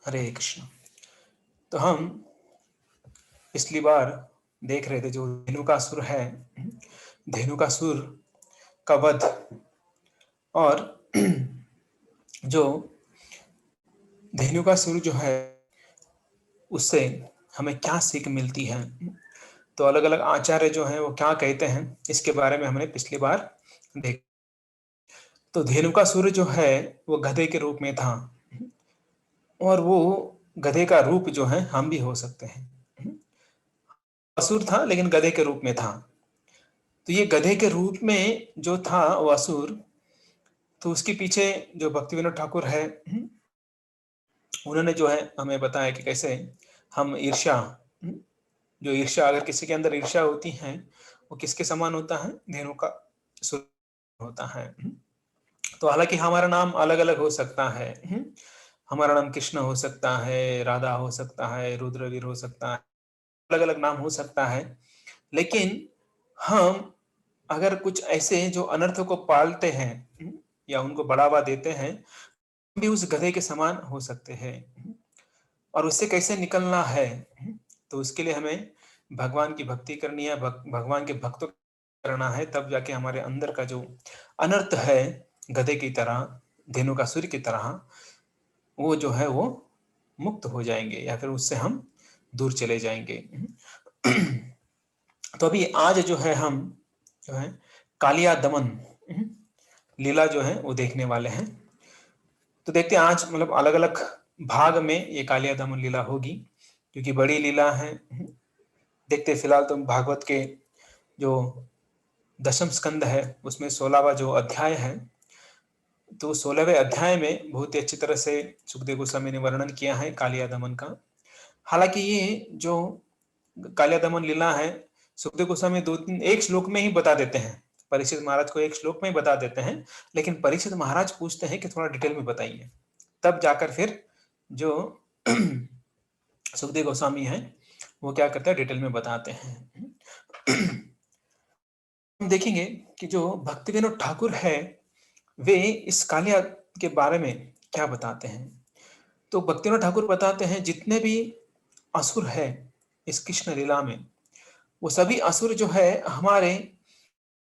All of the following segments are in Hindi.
हरे कृष्ण। तो हम पिछली बार देख रहे थे जो धेनुकासुर है, धेनुकासुर का वध और जो धेनुकासुर जो है उससे हमें क्या सीख मिलती है, तो अलग अलग आचार्य जो हैं वो क्या कहते हैं इसके बारे में हमने पिछली बार देखा। तो धेनुकासुर जो है वो गधे के रूप में था और वो गधे का रूप जो है हम भी हो सकते हैं। असुर था लेकिन गधे के रूप में था। तो ये गधे के रूप में जो था वो असुर, तो उसके पीछे जो भक्तिविनोद ठाकुर है उन्होंने जो है हमें बताया कि कैसे हम ईर्ष्या, जो ईर्ष्या अगर किसी के अंदर ईर्ष्या होती है वो किसके समान होता है, धेनु का सुर होता है। तो हालांकि हमारा नाम अलग अलग हो सकता है, हमारा नाम कृष्ण हो सकता है, राधा हो सकता है, रुद्रवीर हो सकता है, अलग अलग नाम हो सकता है, लेकिन हम अगर कुछ ऐसे जो अनर्थ को पालते हैं या उनको बढ़ावा देते हैं, भी उस गधे के समान हो सकते हैं। और उससे कैसे निकलना है, तो उसके लिए हमें भगवान की भक्ति करनी है, भगवान के भक्तों करना है, तब जाके हमारे अंदर का जो अनर्थ है गधे की तरह, धेनुकासुर की तरह, वो जो है वो मुक्त हो जाएंगे या फिर उससे हम दूर चले जाएंगे। तो अभी आज जो है हम जो है कालिया दमन लीला जो है वो देखने वाले हैं। तो देखते हैं आज मतलब अलग अलग भाग में ये कालिया दमन लीला होगी, क्योंकि बड़ी लीला है। देखते फिलहाल तो भागवत के जो दशम स्कंद है उसमें 16वां जो अध्याय है, तो 16वें अध्याय में बहुत ही अच्छी तरह से सुखदेव गोस्वामी ने वर्णन किया है कालिया दमन का। हालांकि ये जो कालिया दमन लीला है सुखदेव गोस्वामी दो तीन एक श्लोक में ही बता देते हैं, परीक्षित महाराज को एक श्लोक में ही बता देते हैं, लेकिन परीक्षित महाराज पूछते हैं कि थोड़ा डिटेल में बताइए, तब जाकर फिर जो सुखदेव गोस्वामी हैं वो क्या करते हैं, डिटेल में बताते हैं। हम देखेंगे कि जो भक्तिविनोद ठाकुर है वे इस कालिया के बारे में क्या बताते हैं। तो भक्तिविनोद ठाकुर बताते हैं जितने भी असुर है इस कृष्ण लीला में, वो सभी असुर जो है हमारे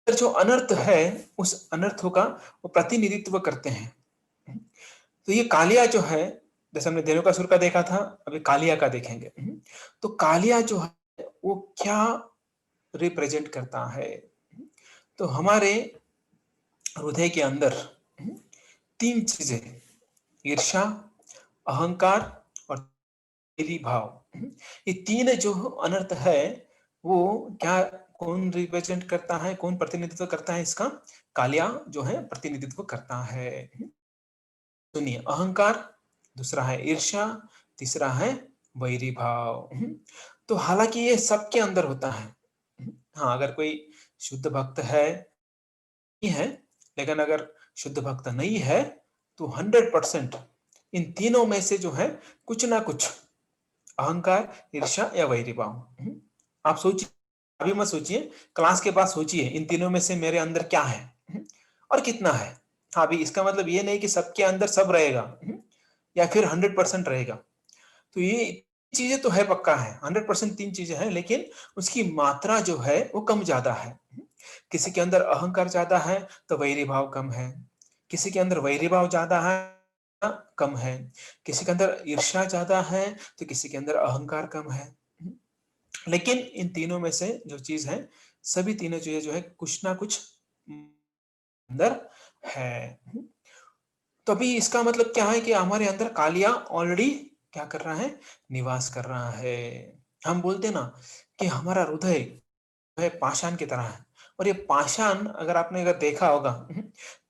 जो अनर्थ है उस अनर्थों का वो प्रतिनिधित्व करते हैं। तो ये कालिया जो है, जैसे हमने धेनुकासुर का देखा था, अभी कालिया का देखेंगे। तो कालिया जो है वो क्या रिप्रेजेंट करता है, तो हमारे हृदय के अंदर तीन चीजें, ईर्ष्या, अहंकार और मेरी भाव, ये तीन जो अनर्थ है वो क्या, कौन रिप्रेजेंट करता है, कौन प्रतिनिधित्व करता है, इसका कालिया जो है प्रतिनिधित्व करता है। सुनिए, अहंकार, दूसरा है ईर्ष्या, तीसरा है वैरी भाव। तो हालांकि ये सबके अंदर होता है। हाँ, अगर कोई शुद्ध भक्त है ही है, लेकिन अगर शुद्ध भक्त नहीं है तो 100% इन तीनों में से जो है कुछ ना कुछ अहंकार, ईर्ष्या या वैरी भाव। आप सोचिए, अभी मत सोचिए, क्लास के बाद सोचिए इन तीनों में से मेरे अंदर क्या है और कितना है। हाँ, अभी इसका मतलब ये नहीं कि सबके अंदर सब रहेगा या फिर 100% रहेगा। तो ये चीजें तो है, पक्का है 100% तीन चीजें हैं, लेकिन उसकी मात्रा जो है वो कम ज्यादा है। किसी के अंदर अहंकार ज्यादा है तो वैरी भाव कम है, किसी के अंदर वैरी भाव ज्यादा है कम है, किसी के अंदर ईर्ष्या ज्यादा है तो किसी के अंदर अहंकार कम है। लेकिन इन तीनों में से जो चीज है, सभी तीनों चीजें जो है कुछ ना कुछ अंदर है। तो अभी इसका मतलब क्या है कि हमारे अंदर कालिया ऑलरेडी क्या कर रहा है, निवास कर रहा है। हम बोलते ना कि हमारा हृदय है पाषाण की तरह है, और ये पाषाण अगर आपने अगर देखा होगा,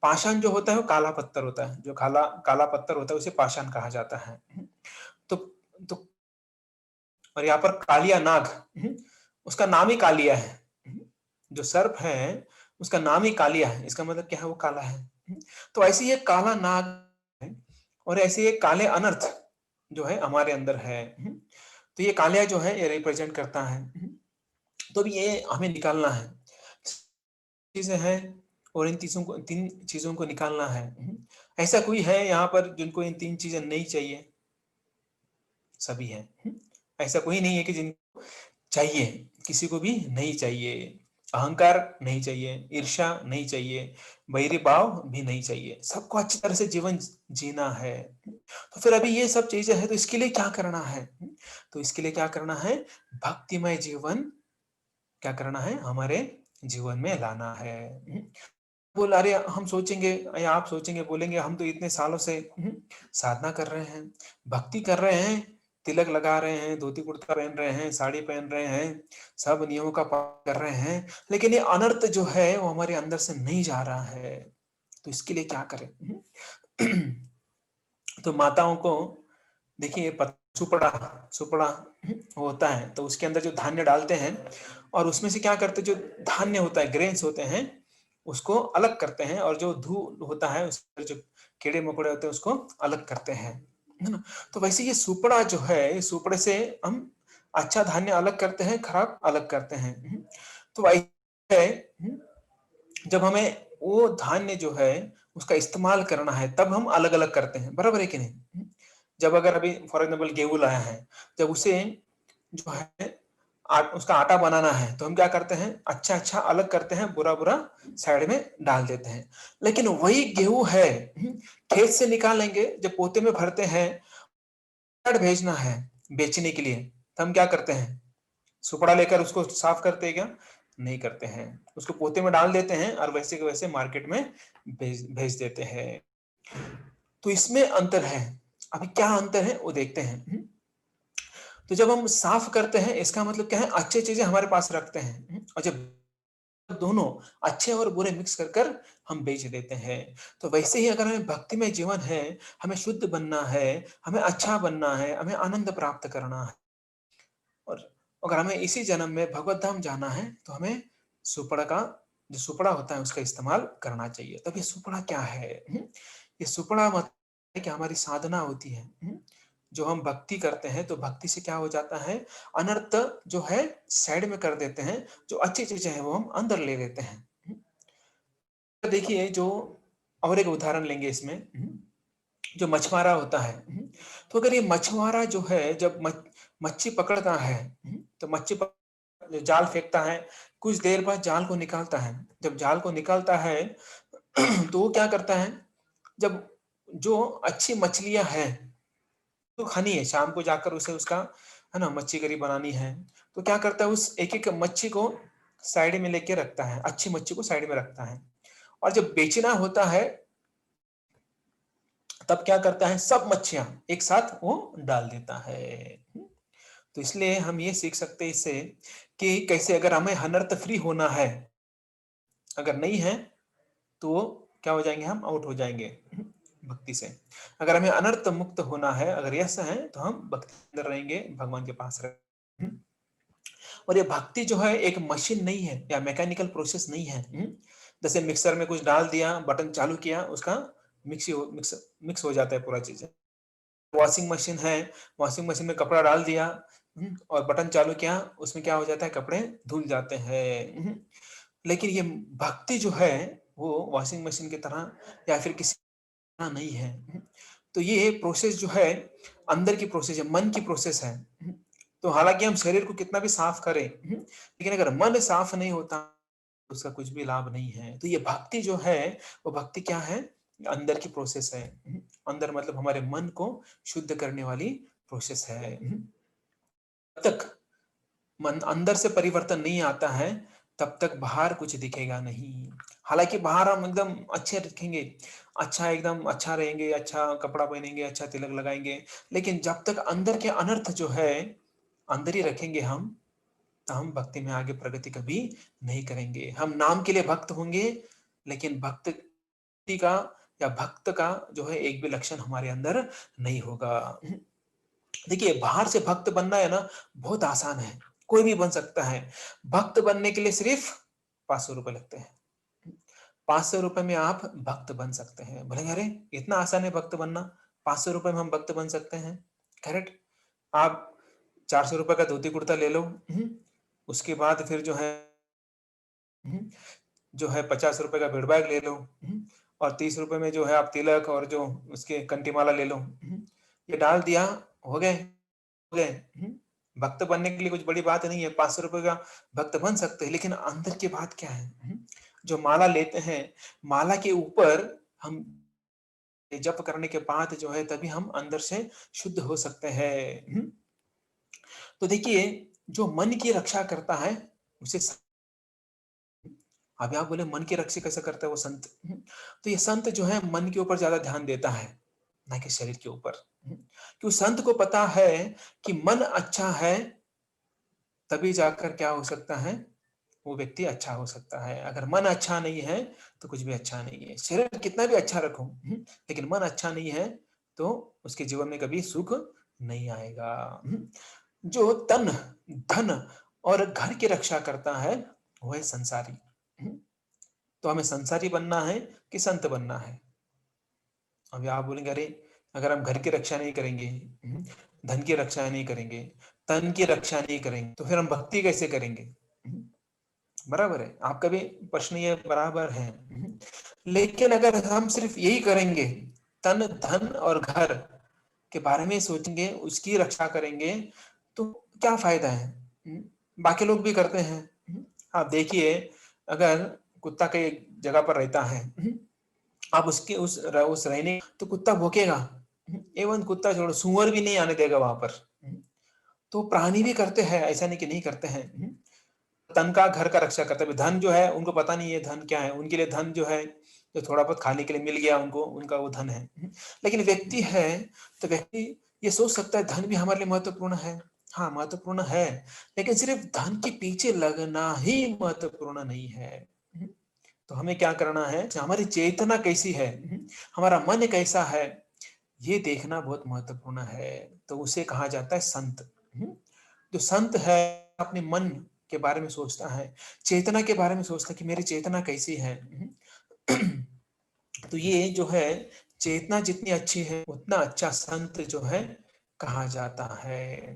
पाषाण जो होता है वो काला पत्थर होता है, जो काला काला पत्थर होता है उसे पाषाण कहा जाता है। तो तो और यहाँ पर कालिया नाग, उसका नाम ही कालिया है। जो सर्प है उसका नाम ही कालिया है, इसका मतलब क्या है, वो काला है। तो ऐसे ये काला नाग है और ऐसे ये काले अनर्थ जो है हमारे अंदर है। तो ये कालिया जो है ये रिप्रेजेंट करता है। तो भी ये हमें निकालना है, चीजें हैं और इन चीजों को, तीन चीजों को निकालना है। ऐसा कोई है यहाँ पर जिनको इन तीन चीजें नहीं चाहिए? सभी हैं। ऐसा कोई नहीं है कि जिनको चाहिए, किसी को भी नहीं चाहिए। अहंकार नहीं चाहिए, ईर्ष्या नहीं चाहिए, वैरी भाव भी नहीं चाहिए। सबको अच्छी तरह से जीवन जीना है। तो फिर अभी ये सब चीज़ें हैं, तो इसके लिए क्या करना है? तो इसके लिए क्या करना है? भक्तिमय जीवन क्या करना है? हमारे जीवन में लाना है। अरे हम सोचेंगे या आप सोचेंगे, बोलेंगे हम तो इतने सालों से साधना कर रहे हैं, भक्ति कर रहे हैं, तिलक लगा रहे हैं, धोती-कुर्ता पहन रहे हैं, साड़ी पहन रहे हैं, सब नियमों का पालन कर रहे हैं, लेकिन ये अनर्थ जो है वो हमारे अंदर से नहीं जा रहा है। तो इसके लिए क्या करें? तो माताओं को देखिए सुपड़ा सुपड़ा होता है, तो उसके अंदर जो धान्य डालते हैं और उसमें से क्या करते हैं, जो धान्य होता है, ग्रेन्स होते हैं, उसको अलग करते हैं और जो धूल होता है, उसमें जो कीड़े-मकोड़े होते हैं, उसको अलग करते हैं, है ना? तो वैसे ये सुपड़ा जो है, इस सुपड़े से हम अच्छा धान्य अलग करते हैं, खराब अलग करते हैं। तो वैसे है, जब हमें वो धान्य जो है, उसका इस्तेमाल करना है, तब हम अलग-अलग करते हैं, बराबर है कि नहीं? जब अगर अभी फॉर एग्ज़ाम्पल गेहूँ लाया है, जब उसे जो है उसका आटा बनाना है, तो हम क्या करते हैं, अच्छा-अच्छा अलग करते हैं, बुरा-बुरा साइड में डाल देते हैं। लेकिन वही गेहूँ है, खेत से निकालेंगे, जब पोते में भरते हैं, भेजना है बेचने के लिए, तो हम क्या करते हैं, सुपड़ा लेकर उसको साफ करते हैं क्या? नहीं करते हैं। उसको पोते में डाल देते हैं और वैसे के वैसे मार्केट में भेज भेज देते हैं। तो इसमें अंतर है। अभी क्या अंतर है वो देखते हैं। तो जब हम साफ करते हैं, इसका मतलब क्या है, अच्छी चीज़ें हमारे पास रखते हैं। और जब दोनों अच्छे और बुरे मिक्स कर कर हम बेच देते हैं। तो वैसे ही अगर हमें भक्तिमय जीवन है, हमें शुद्ध बनना है, हमें अच्छा बनना है, हमें आनंद प्राप्त करना है और अगर हमें इसी जन्म में भगवत धाम जाना है, तो हमें सुपड़ा का जो सुपड़ा होता है उसका इस्तेमाल करना चाहिए। तब ये सुपड़ा क्या है? ये सुपड़ा मतलब है कि हमारी साधना होती है। जो हम भक्ति करते हैं, तो भक्ति से क्या हो जाता है, अनर्थ जो है साइड में कर देते हैं, जो अच्छी चीज़ें हैं वो हम अंदर ले लेते हैं। तो देखिए जो और एक उदाहरण लेंगे इसमें, जो मछुआरा होता है, तो अगर ये मछुआरा जो है जब मच्छी पकड़ता है, तो जो जाल फेंकता है, कुछ देर बाद जाल को निकालता है। जब जाल को निकालता है, तो वो क्या करता है, जब जो अच्छी मछलियाँ हैं, तो खानी है, शाम को जाकर उसे उसका है ना मच्छी करी बनानी है, तो क्या करता है, उस एक-एक मच्छी को साइड में लेके रखता है, अच्छी मच्छी को साइड में रखता है और जब बेचना होता है, तब क्या करता है, सब मच्छियाँ एक साथ वो डाल देता है। तो इसलिए हम ये सीख सकते हैं इससे कि कैसे अगर हमें अनर्थ फ्री होना है, अगर नहीं है, तो क्या हो जाएँगे, हम आउट हो जाएँगे भक्ति से। अगर हमें अनर्थ मुक्त होना है, अगर यस है, तो हम भक्ति के अंदर रहेंगे, भगवान के पास रह और ये भक्ति जो है एक मशीन नहीं है या मैकेनिकल प्रोसेस नहीं है। जैसे मिक्सर में कुछ डाल दिया, बटन चालू किया, उसका मिक्स हो जाता है पूरा चीज़ें। वॉशिंग मशीन है, वॉशिंग मशीन में कपड़ा डाल दिया, और बटन चालू किया, उसमें क्या हो जाता है, कपड़े धुल जाते हैं। लेकिन ये भक्ति जो है, वो वॉशिंग मशीन की तरह या फिर किसी तरह नहीं है। तो ये प्रोसेस जो है, अंदर की प्रोसेस है, मन की प्रोसेस है। तो हालाँकि हम शरीर को कितना भी साफ करें, लेकिन अगर मन साफ नहीं होता, तो उसका कुछ भी लाभ नहीं है। तो ये भक्ति जो है, वो भक्ति क्या है? अंदर की प्रोसेस है। अंदर मतलब हमारे मन को शुद्ध करने वाली प्रोसेस है। जब तक मन अंदर से परिवर्तन नहीं आता है, तब तक बाहर कुछ दिखेगा नहीं। हालाँकि बाहर हम एकदम अच्छे दिखेंगे, अच्छा एकदम अच्छा रहेंगे, अच्छा कपड़ा पहनेंगे, अच्छा तिलक लगाएँगे, लेकिन जब तक अंदर के अनर्थ जो है, अंदर ही रखेंगे हम, तो हम भक्ति में आगे प्रगति कभी नहीं करेंगे। हम नाम के लिए भक्त होंगे, लेकिन भक्ति का या भक्त का जो है एक भी लक्षण हमारे अंदर नहीं होगा। देखिए बाहर से भक्त बनना है ना, बहुत आसान है, कोई भी बन सकता है। भक्त बनने के लिए सिर्फ ₹500 लगते हैं। ₹500 में आप भक्त बन सकते हैं। बोलेंगे अरे! इतना आसान है भक्त बनना, ₹500 में हम भक्त बन सकते हैं। करेक्ट। आप ₹400 का धोती-कुर्ता ले लो, उसके बाद फिर हुँ, जो है ₹50 का भिड़ बैग ले लो, और ₹30 में जो है आप तिलक और जो उसके कंठी माला ले लो, ये डाल दिया, हो गए। हो गए। भक्त बनने के लिए कुछ बड़ी बात नहीं है, 500 रुपए का भक्त बन सकते हैं, लेकिन अंदर की बात क्या है? जो माला लेते हैं, माला के ऊपर हम जप करने के बाद जो है तभी हम अंदर से शुद्ध हो सकते हैं। तो देखिए, जो मन की रक्षा करता है उसे अभी आप बोले मन की रक्षा कैसे करता है वो संत? तो ये संत जो है मन के ऊपर ज़्यादा ध्यान देता है, ना कि शरीर के ऊपर। क्यों? संत को पता है कि मन अच्छा है, तभी जाकर क्या हो सकता है, वो व्यक्ति अच्छा हो सकता है। अगर मन अच्छा नहीं है, तो कुछ भी अच्छा नहीं है। शरीर कितना भी अच्छा रखो, लेकिन मन अच्छा नहीं है, तो उसके जीवन में कभी सुख नहीं आएगा। जो तन, धन और घर की रक्षा करता है, वो है संसारी। तो हमें संसारी बनना है कि संत बनना है? अभी आप बोलेंगे, अरे अगर हम घर की रक्षा नहीं करेंगे, धन की रक्षा नहीं करेंगे, तन की रक्षा नहीं करेंगे, तो फिर हम भक्ति कैसे करेंगे? बराबर है, आपका भी प्रश्न ये बराबर है। लेकिन अगर हम सिर्फ यही करेंगे, तन, धन और घर के बारे में सोचेंगे, उसकी रक्षा करेंगे, तो क्या फायदा है? बाकी लोग भी करते हैं। आप देखिए, अगर कुत्ता कहीं एक जगह पर रहता है, आप उसके उस रहने तो कुत्ता भौंकेगा। एवं कुत्ता छोड़ो, सूअर भी नहीं आने देगा वहां पर। तो प्राणी भी करते हैं, ऐसा नहीं कि नहीं करते हैं। तन का, घर का रक्षा करते हैं। धन जो है उनको पता नहीं है धन क्या है, उनके लिए धन जो है, जो थोड़ा बहुत खाने के लिए मिल गया उनको, उनका वो धन है। लेकिन व्यक्ति है, तो व्यक्ति ये सोच सकता है धन भी हमारे लिए महत्वपूर्ण है। हाँ, महत्वपूर्ण है, लेकिन सिर्फ धन के पीछे लगना ही महत्वपूर्ण नहीं है। तो हमें क्या करना है, हमारी चेतना कैसी है, हमारा मन कैसा है, ये देखना बहुत महत्वपूर्ण है। तो उसे कहा जाता है संत। जो संत है, अपने मन के बारे में सोचता है, चेतना के बारे में सोचता है कि मेरी चेतना कैसी है। तो ये जो है, चेतना जितनी अच्छी है, उतना अच्छा संत जो है कहा जाता है।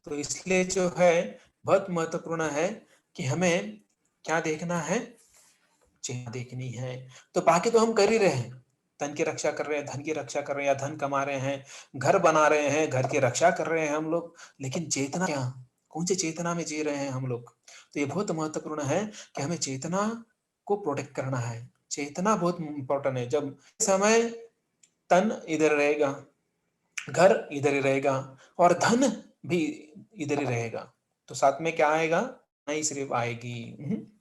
तो इसलिए जो है बहुत महत्वपूर्ण है कि हमें क्या देखना है, चेतना देखनी है। तो बाकी तो हम कर ही रहे हैं, तन की रक्षा कर रहे हैं, धन की रक्षा कर रहे हैं, या धन कमा रहे हैं, घर बना रहे हैं, घर की रक्षा कर रहे हैं हम लोग, लेकिन चेतना क्या, कौन सी चेतना में जी रहे हैं हम लोग? तो ये बहुत महत्वपूर्ण है कि हमें चेतना को प्रोटेक्ट करना है। चेतना बहुत इंपॉर्टेंट है। जब समय तन इधर रहेगा, घर इधर ही रहेगा और धन भी इधर ही रहेगा, तो साथ में क्या आएगा, नहीं सिर्फ आएगी।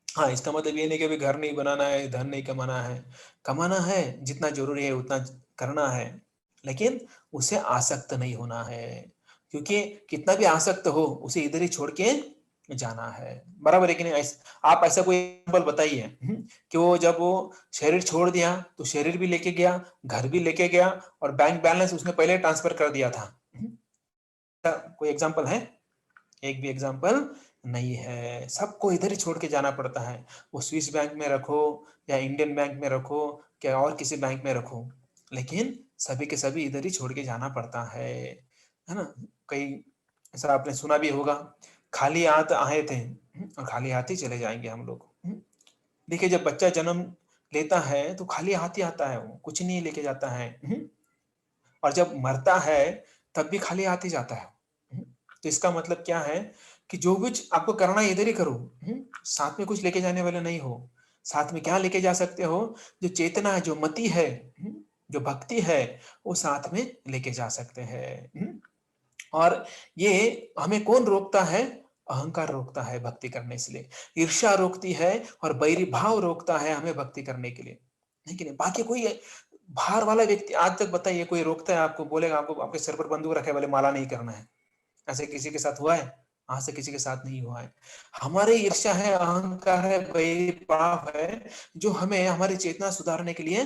हाँ, इसका मतलब ये नहीं कि अभी घर नहीं बनाना है, धन नहीं कमाना है। कमाना है, जितना ज़रूरी है उतना करना है, लेकिन उससे आसक्त नहीं होना है। क्योंकि कितना भी आसक्त हो, उसे इधर ही छोड़ के जाना है। बराबर है कि नहीं? आप ऐसा कोई एग्ज़ाम्पल बताइए, कि वो जब वो शरीर छोड़ दिया, तो शरीर भी लेके गया, घर भी लेके गया और बैंक बैलेंस उसने पहले ट्रांसफ़र कर दिया था। कोई एग्ज़ाम्पल है? एक भी एग्जाम्पल नहीं है। सबको इधर ही छोड़ के जाना पड़ता है। वो स्विस बैंक में रखो या इंडियन बैंक में रखो या और किसी बैंक में रखो, लेकिन सभी के सभी इधर ही छोड़ के जाना पड़ता है ना? कई ऐसा आपने सुना भी होगा, खाली हाथ आए थे, और खाली हाथ ही चले जाएँगे हम लोग। देखिए, जब बच्चा जन्म लेता है तो खाली हाथ ही आता है वो, कुछ नहीं लेके जाता है। और जब मरता है तब भी खाली हाथ ही जाता है। तो इसका मतलब क्या है कि जो कुछ आपको करना है इधर ही करो। साथ में कुछ लेके जाने वाले नहीं हो। साथ में क्या लेके जा सकते हो? जो चेतना है, जो मति है, जो भक्ति है, वो साथ में लेके जा सकते हैं। और ये हमें कौन रोकता है? अहंकार रोकता है भक्ति करने से लिए। ईर्ष्या रोकती है और बैरी भाव रोकता है हमें भक्ति करने के लिए। है कि नहीं? बाकी कोई बाहर वाला व्यक्ति आज तक बताइए, कोई रोकता है आपको, बोलेगा आपको आपके सर पर बंदूक रखे बोले माला नहीं करना है। ऐसे किसी के साथ हुआ है? आज तक किसी के साथ नहीं हुआ है। हमारी ईर्ष्या है, अहंकार है, बैरी भाव है, जो हमें हमारी चेतना सुधारने के लिए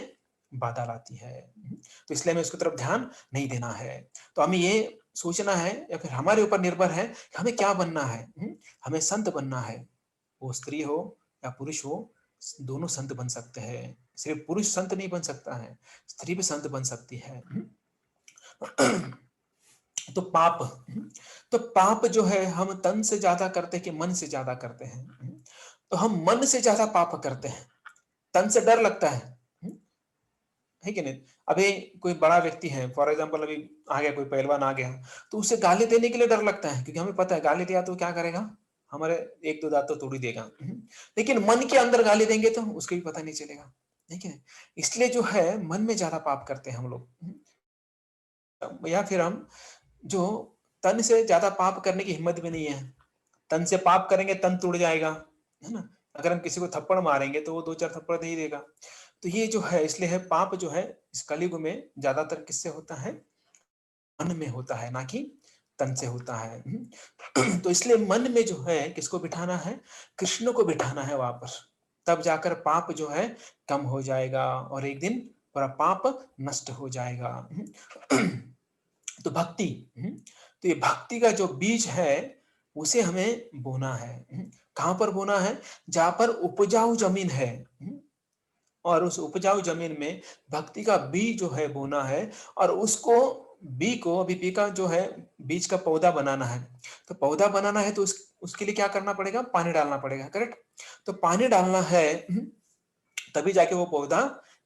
बाधा लाती है। तो इसलिए हमें उसकी तरफ ध्यान नहीं देना है। तो हमें ये सोचना है, या फिर हमारे ऊपर निर्भर है कि हमें क्या बनना है। हमें संत बनना है। वो स्त्री हो या पुरुष हो, दोनों संत बन सकते हैं। सिर्फ पुरुष संत नहीं बन सकता है, स्त्री भी संत बन सकती है। तो पाप, तो पाप जो है हम तन से ज्यादा करते हैं कि मन से ज्यादा करते हैं? तो हम मन से ज्यादा पाप करते हैं। तन से डर लगता है है कि नहीं? अभी कोई बड़ा व्यक्ति है, फॉर एग्जांपल अभी आ गया कोई पहलवान आ गया, तो उसे गाली देने के लिए डर लगता है, क्योंकि हमें पता है गाली दिया तो क्या करेगा? हमारे 1-2 दाँत तो तोड़ ही देगा। लेकिन मन के अंदर गाली देंगे तो उसको भी पता नहीं चलेगा, है कि नहीं? इसलिए जो है मन में ज़्यादा पाप करते हैं हम लोग। या फिर हम जो तन से ज़्यादा पाप करने की हिम्मत भी नहीं है। तन से पाप करेंगे, तन टूट जाएगा, है ना? अगर हम किसी को थप्पड़ मारेंगे तो वो 2-4 थप्पड़ दे ही देगा। तो ये जो है इसलिए है पाप जो है इस कलयुग में ज़्यादातर किससे होता है? मन में होता है, ना कि तन से होता है। तो इसलिए मन में जो है किसको बिठाना है? कृष्ण को बिठाना है वहाँ पर। तब जाकर पाप जो है कम हो जाएगा और एक दिन पूरा पाप नष्ट हो जाएगा। तो भक्ति, तो ये भक्ति का जो बीज है उसे हमें बोना है। कहाँ पर बोना है? जहाँ पर उपजाऊ ज़मीन है। और उस उपजाऊ ज़मीन में भक्ति का बीज जो है बोना है और उसको बी का जो है बीज का पौधा बनाना है। तो पौधा बनाना है तो उसके लिए क्या करना पड़ेगा? पानी डालना पड़ेगा, करेक्ट? तो पानी डालना है, तभी जाके वो पौधा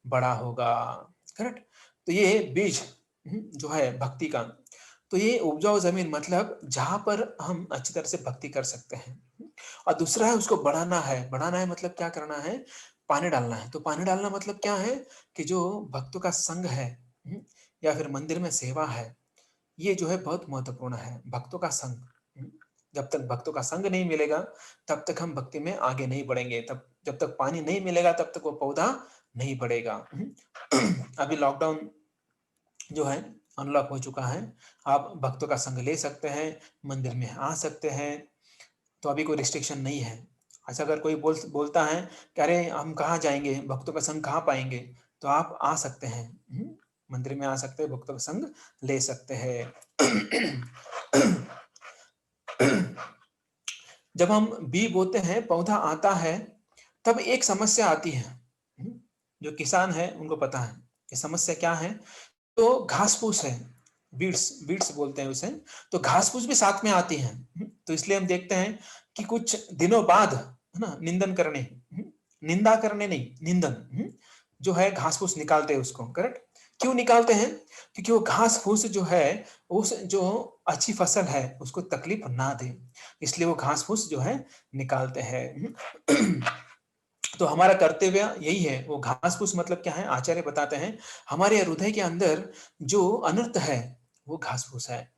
बड़ा होगा, करेक्ट? तो ये बीज जो है भक्ति का, तो ये उपजाऊ ज़मीन मतलब जहाँ पर हम अच्छी तरह से भक्ति कर सकते हैं। और दूसरा है उसको बढ़ाना है मतलब क्या करना है? पानी डालना है। तो पानी डालना मतलब क्या है? कि जो भक्तों का संग है, या फिर मंदिर में सेवा है, ये जो है बहुत महत्वपूर्ण है, भक्तों का संग। जब तक भक्तों का संग नहीं मिलेगा, तब तक हम भक्ति में आगे नहीं बढ़ेंगे। तब जब तक पानी नहीं मिलेगा, तब तक वो पौधा नहीं बढ़ेगा। अभी लॉकडाउन जो है अनलॉक हो चुका है। आप भक्तों का संग ले सकते हैं, मंदिर में आ सकते हैं, तो अभी कोई रिस्ट्रिक्शन नहीं है। अच्छा अगर कोई बोलता है कि अरे हम कहाँ जाएँगे, भक्तों का संग कहाँ पाएँगे? तो आप आ सकते हैं, मंदिर में आ सकते हैं, भक्तों का संग ले सकते हैं। जब हम बी बोते हैं, पौधा आता है, तब एक समस्या आती है। जो किसान है उनको पता है, ये समस्या क्या है? तो घास-फूस है, वीड्स वीड्स बोलते हैं उसे, तो घास-फूस भी साथ में आती हैं। तो इसलिए हम देखते हैं कि कुछ दिनों बाद, है ना, निंदा करने नहीं, निंदन, जो है घास-फूस निकालते हैं उसको, करेक्ट? क्यों निकालते हैं? क्योंकि वो घास-फूस जो है, उस जो अच्छी फसल है, उसको तकलीफ ना दे, इसलिए वो घास-फूस जो है निकालते हैं। तो हमारा कर्तव्य यही है, वो घास-फूस मतलब क्या है? आचार्य बताते हैं, हमारे हृदय के अंदर जो अनर्थ है, वो घास-फूस है।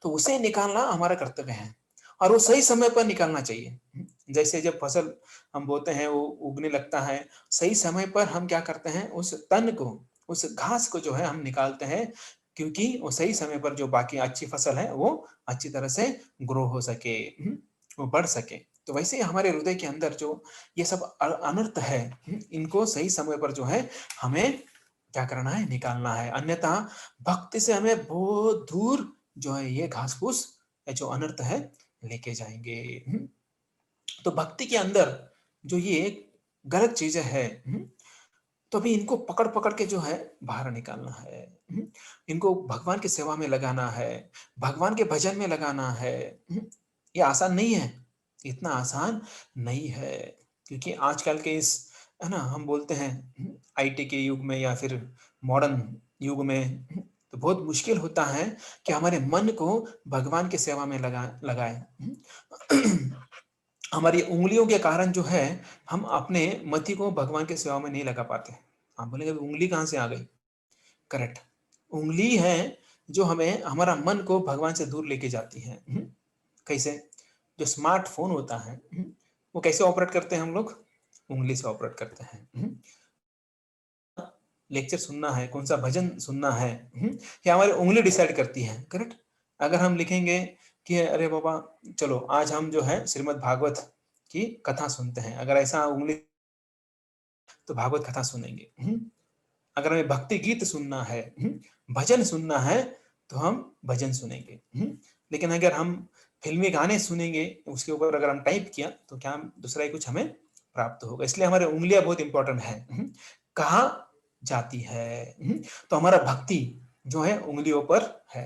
तो उसे निकालना हमारा कर्तव्य है और वो सही समय पर निकालना चाहिए। जैसे जब फसल हम बोते हैं, वो उगने लगता है, सही समय पर हम क्या करते हैं, उस तन को, उस घास को जो है हम निकालते हैं, क्योंकि वो सही समय पर जो बाकी अच्छी फसल है, वो अच्छी तरह से ग्रो हो सके, वो बढ़ सके। तो वैसे ही हमारे हृदय के अंदर जो ये सब अनर्थ है, इनको सही समय पर जो है हमें क्या करना है? निकालना है। अन्यथा भक्ति से हमें बहुत दूर जो है ये घास-फूस, ये जो अनर्थ है, लेके जाएँगे। तो भक्ति के अंदर जो ये गलत चीज़ें हैं, तो अभी इनको पकड़-पकड़ के जो है बाहर निकालना है। इनको भगवान की सेवा में लगाना है, भगवान के भजन में लगाना है। ये आसान नहीं है, इतना आसान नहीं है, क्योंकि आजकल के इस, है ना, हम बोलते हैं आईटी के युग में या फिर मॉडर्न युग में, तो बहुत मुश्किल होता है कि हमारे मन को भगवान की सेवा में लगाएँ। हमारी उँगलियों के कारण जो है, हम अपने मति को भगवान की सेवा में नहीं लगा पाते। आप बोलेंगे उँगली कहाँ से आ गई? करेक्ट। उँगली है जो हमें, हमारा मन को भगवान से दूर लेके जाती है। कैसे? जो स्मार्टफ़ोन होता है, वो कैसे ऑपरेट करते हैं हम लोग? उँगली से ऑपरेट करते हैं। लेक्चर सुनना है, कौन-सा भजन सुनना है, ये हमारी उँगली डिसाइड करती है, करेक्ट? अगर हम लिखेंगे कि अरे बाबा चलो आज हम जो है श्रीमद् भागवत की कथा सुनते हैं, अगर ऐसा उँगली, तो भागवत कथा सुनेंगे। अगर हमें भक्ति गीत सुनना है, भजन सुनना है, तो हम भजन सुनेंगे। लेकिन अगर हम फ़िल्मी गाने सुनेंगे, उसके ऊपर अगर हम टाइप किया, तो क्या दूसरा ही कुछ हमें प्राप्त होगा। इसलिए हमारी उँगलियाँ बहुत इम्पोर्टेंट हैं। कहाँ जाती है? तो हमारा भक्ति जो है उँगलियों पर है।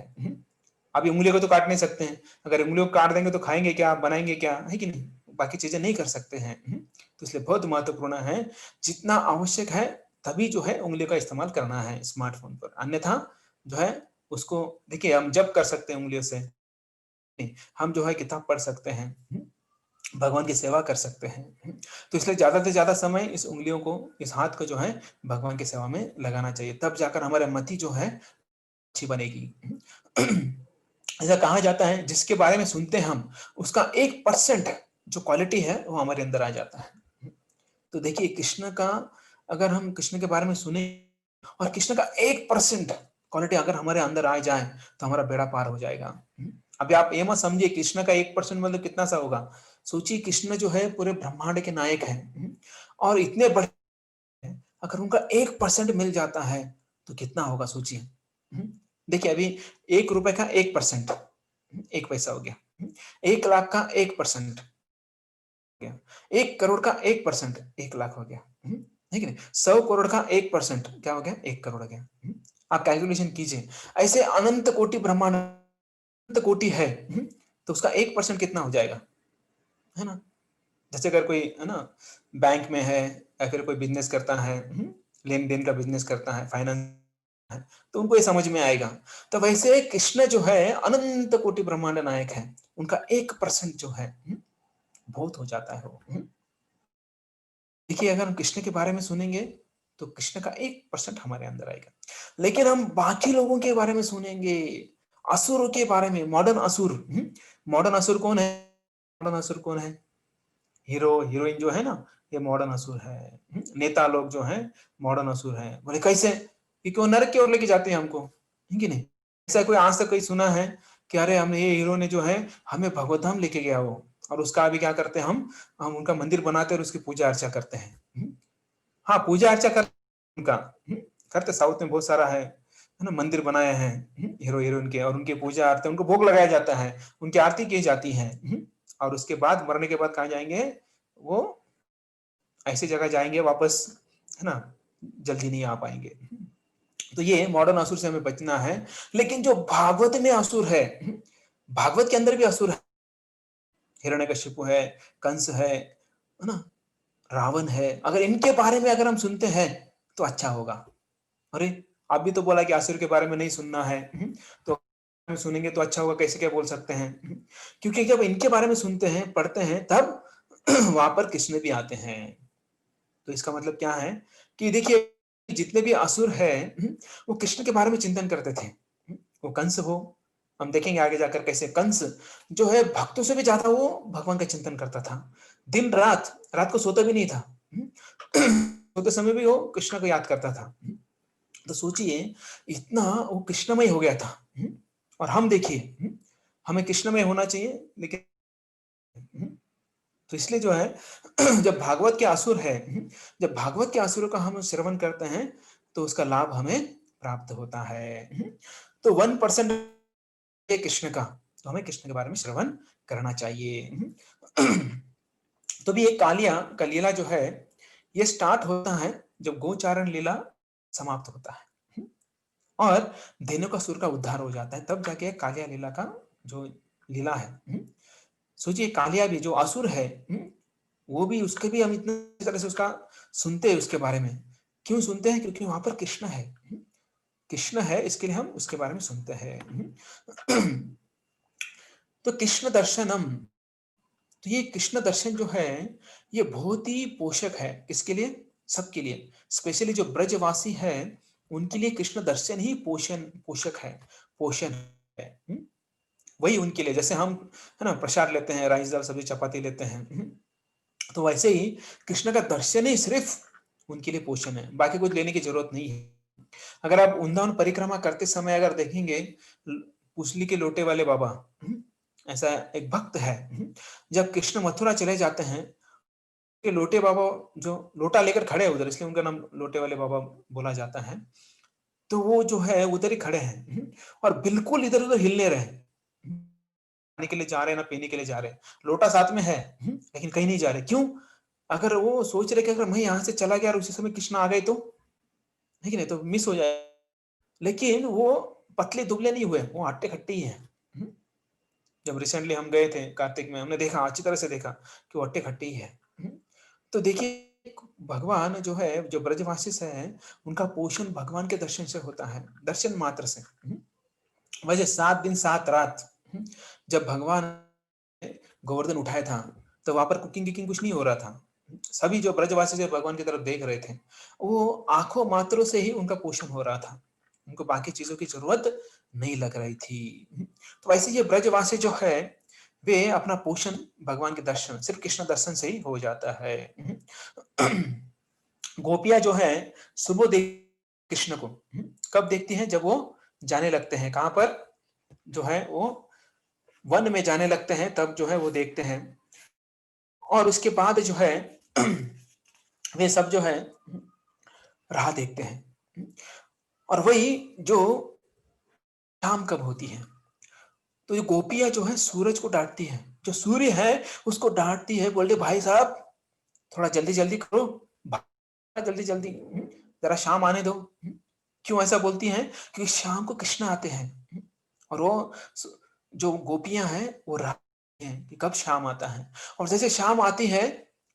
अभी उँगलियों को तो काट नहीं सकते हैं। अगर उँगलियों को काट देंगे तो खाएँगे क्या? बनाएँगे क्या? है कि नहीं? बाकी चीज़ें नहीं कर सकते हैं। तो इसलिए बहुत महत्वपूर्ण है, जितना आवश्यक है तभी जो है उंगलियों का इस्तेमाल करना है स्मार्टफोन पर, अन्यथा जो है उसको देखिए हम जप कर सकते हैं उंगलियों से, हम जो है किताब पढ़ सकते हैं, भगवान की सेवा कर सकते हैं। तो इसलिए ज़्यादा से ज़्यादा समय इस उँगलियों को, इस हाथ को जो है भगवान की सेवा में लगाना चाहिए, तब जाकर हमारे मति जो है अच्छी बनेगी। ऐसा कहा जाता है जिसके बारे में सुनते हैं हम, उसका 1% जो क्वालिटी है वो हमारे अंदर आ जाता है। तो देखिए कृष्ण का, अगर हम कृष्ण के बारे में सुने और कृष्ण का 1% क्वालिटी अगर हमारे अंदर आ जाए तो हमारा बेड़ा पार हो जाएगा। अभी आप ये मत समझिए कृष्ण का 1% मतलब कितना सा होगा। सोचिए कृष्ण जो है पूरे ब्रह्मांड के नायक हैं, और इतने बड़े हैं, अगर उनका 1% मिल जाता है तो कितना होगा सोचिए। देखिए अभी 1 रुपए का 1%, 1 पैसा हो गया। 1 लाख का 1% गया, 1 करोड़ का 1%, 1 लाख हो गया। है कि नहीं? 100 करोड़ का 1% क्या हो गया? 1 करोड़ हो गया। आप कैलकुलेशन कीजिए, ऐसे अनंत कोटि ब्रह्मांड, अनंत कोटि है, तो उसका 1% कितना हो जाएगा, है ना? जैसे अगर कोई है ना बैंक में है या फिर कोई बिजनेस करता है, लेन देन का बिजनेस करता है, फाइनेंस है, तो उनको ये समझ में आएगा। तो वैसे कृष्ण जो है अनंत कोटि ब्रह्मांड नायक है, उनका 1% जो है बहुत हो जाता है वो। देखिए अगर हम कृष्ण के बारे में सुनेंगे तो कृष्ण का 1% हमारे अंदर आएगा, लेकिन हम बाकी लोगों के बारे में सुनेंगे, असुरों के बारे में, मॉडर्न असुर। मॉडर्न असुर कौन है? मॉडर्न असुर कौन है? हीरो हीरोइन जो है ना, ये मॉडर्न असुर है। नेता लोग जो हैं मॉडर्न असुर हैं। बोले कैसे? क्योंकि वो नरक की ओर लेके जाते हैं हमको, है कि नहीं? ऐसा कोई आज तक कोई सुना है कि अरे हम ये हीरो ने जो है हमें भगवत धाम लेके गया वो, और उसका अभी क्या करते हैं हम उनका मंदिर बनाते हैं और उसकी पूजा अर्चा करते हैं। हाँ, पूजा अर्चा कर उनका, करते साउथ में बहुत सारा है ना, मंदिर बनाए हैं हीरो हीरोइन के, और उनकी पूजा आरती, उनको भोग लगाया जाता है, उनकी आरती की जाती है। और उसके बाद मरने के बाद कहाँ जाएंगे वो? ऐसी जगह जाएंगे वापस, है ना, जल्दी नहीं आ पाएंगे। तो ये मॉडर्न असुर से हमें बचना है। लेकिन जो भागवत में असुर है, भागवत के अंदर भी असुर है, हिरण्यकशिपु है, कंस है ना, रावण है। अगर इनके बारे में अगर हम सुनते हैं तो अच्छा होगा। अरे आप भी तो बोला कि असुर के बारे में नहीं सुनना है, तो सुनेंगे तो अच्छा होगा, कैसे क्या बोल सकते हैं? क्योंकि जब इनके बारे में सुनते हैं, पढ़ते हैं, तब वहां पर कृष्ण भी आते हैं। तो इसका मतलब क्या है कि देखिए जितने भी असुर है, वो कृष्ण के बारे में चिंतन करते थे। वो कंस हो, हम देखेंगे आगे जाकर कैसे कंस जो है भक्तों से भी ज्यादा वो भगवान का चिंतन करता था। दिन रात, रात को सोता भी नहीं था। सोते समय भी वो कृष्ण को याद करता था। तो सोचिए इतना वो कृष्णमय हो गया था। और हम देखिए, हमें कृष्णमय होना चाहिए, लेकिन तो इसलिए जो है जब भागवत के असुर है, जब भागवत के असुरों का हम श्रवण करते हैं तो उसका लाभ हमें प्राप्त होता है। तो 1% कृष्ण का, तो हमें कृष्ण के बारे में श्रवण करना चाहिए। तो भी एक कलियाला जो है ये स्टार्ट होता है जब गोचारण लीला समाप्त होता है, और धेनुकासुर का उद्धार हो जाता है, तब जाके कालिया लीला का जो लीला है। सोचिए कालिया भी जो असुर है, वो भी, उसके भी हम इतने तरह से उसका सुनते हैं उसके बारे में। क्यों सुनते हैं? क्योंकि वहां पर कृष्ण है, कृष्ण है, इसके लिए हम उसके बारे में सुनते हैं। तो कृष्ण दर्शनम, तो ये कृष्ण दर्शन जो है ये बहुत ही पोषक है। किसके लिए? सबके लिए। स्पेशली जो ब्रजवासी है उनके लिए कृष्ण दर्शन ही पोषक है, पोषण है। वही उनके लिए, जैसे हम है ना प्रसाद लेते हैं, राइस दाल सब्जी चपाती लेते हैं, तो वैसे ही कृष्ण का दर्शन ही सिर्फ उनके लिए पोषण है, बाकी कुछ लेने की जरूरत नहीं है। अगर आप वृंदावन परिक्रमा करते समय अगर देखेंगे, पुसली के लोटे वाले बाबा, ऐसा एक भक्त है, जब कृष्ण मथुरा चले जाते हैं, के लोटे बाबा जो लोटा लेकर खड़े हैं उधर, इसलिए उनका नाम लोटे वाले बाबा बोला जाता है। तो वो जो है उधर ही खड़े हैं, और बिल्कुल इधर उधर हिलने रहे, खाने के लिए जा रहे हैं ना पीने के लिए जा रहे हैं, लोटा साथ में है, लेकिन कहीं नहीं जा रहे। क्यों? अगर वो सोच रहे कि अगर मैं यहाँ से चला गया और उसी समय कृष्ण आ गए तो, है कि नहीं, तो मिस हो जाए। लेकिन वो पतले दुबले नहीं हुए, वो हट्टे खट्टे ही हैं। जब रिसेंटली हम गए थे कार्तिक में, हमने देखा, अच्छी तरह से देखा कि वो हट्टे खट्टे ही है। तो देखिए भगवान जो है, जो ब्रजवासी से हैं, उनका पोषण भगवान के दर्शन से होता है, दर्शन मात्र से। वैसे 7 दिन 7 रात जब भगवान ने गोवर्धन उठाया था, तो वहाँ पर कुकिंग-वुकिंग कुछ नहीं हो रहा था। सभी जो ब्रजवासी जो भगवान की तरफ देख रहे थे, वो आँखों मात्रों से ही उनका पोषण हो रहा था। उनको बाकी चीज़ों की ज़रूरत नहीं लग रही थी। तो वैसे ये ब्रजवासी जो है, वे अपना पोषण भगवान के दर्शन, सिर्फ़ कृष्ण दर्शन से ही हो जाता है। गोपियाँ जो हैं, सुबह कृष्ण को कब देखती हैं? जब वो जाने लगते हैं, कहाँ पर? जो है वो वन में जाने लगते हैं, तब जो है वो देखते हैं। और उसके बाद जो है वे सब जो है राह देखते हैं। और वही जो शाम कब होती है, तो ये गोपियाँ जो है सूरज को डाँटती हैं। जो सूर्य है उसको डाँटती है, बोलते भाई साहब थोड़ा जल्दी-जल्दी करो, जल्दी-जल्दी ज़रा शाम आने दो। क्यों ऐसा बोलती हैं? क्योंकि शाम को कृष्ण आते हैं। और वो स जो गोपियाँ हैं वो राह हैं कि कब शाम आता है। और जैसे शाम आती है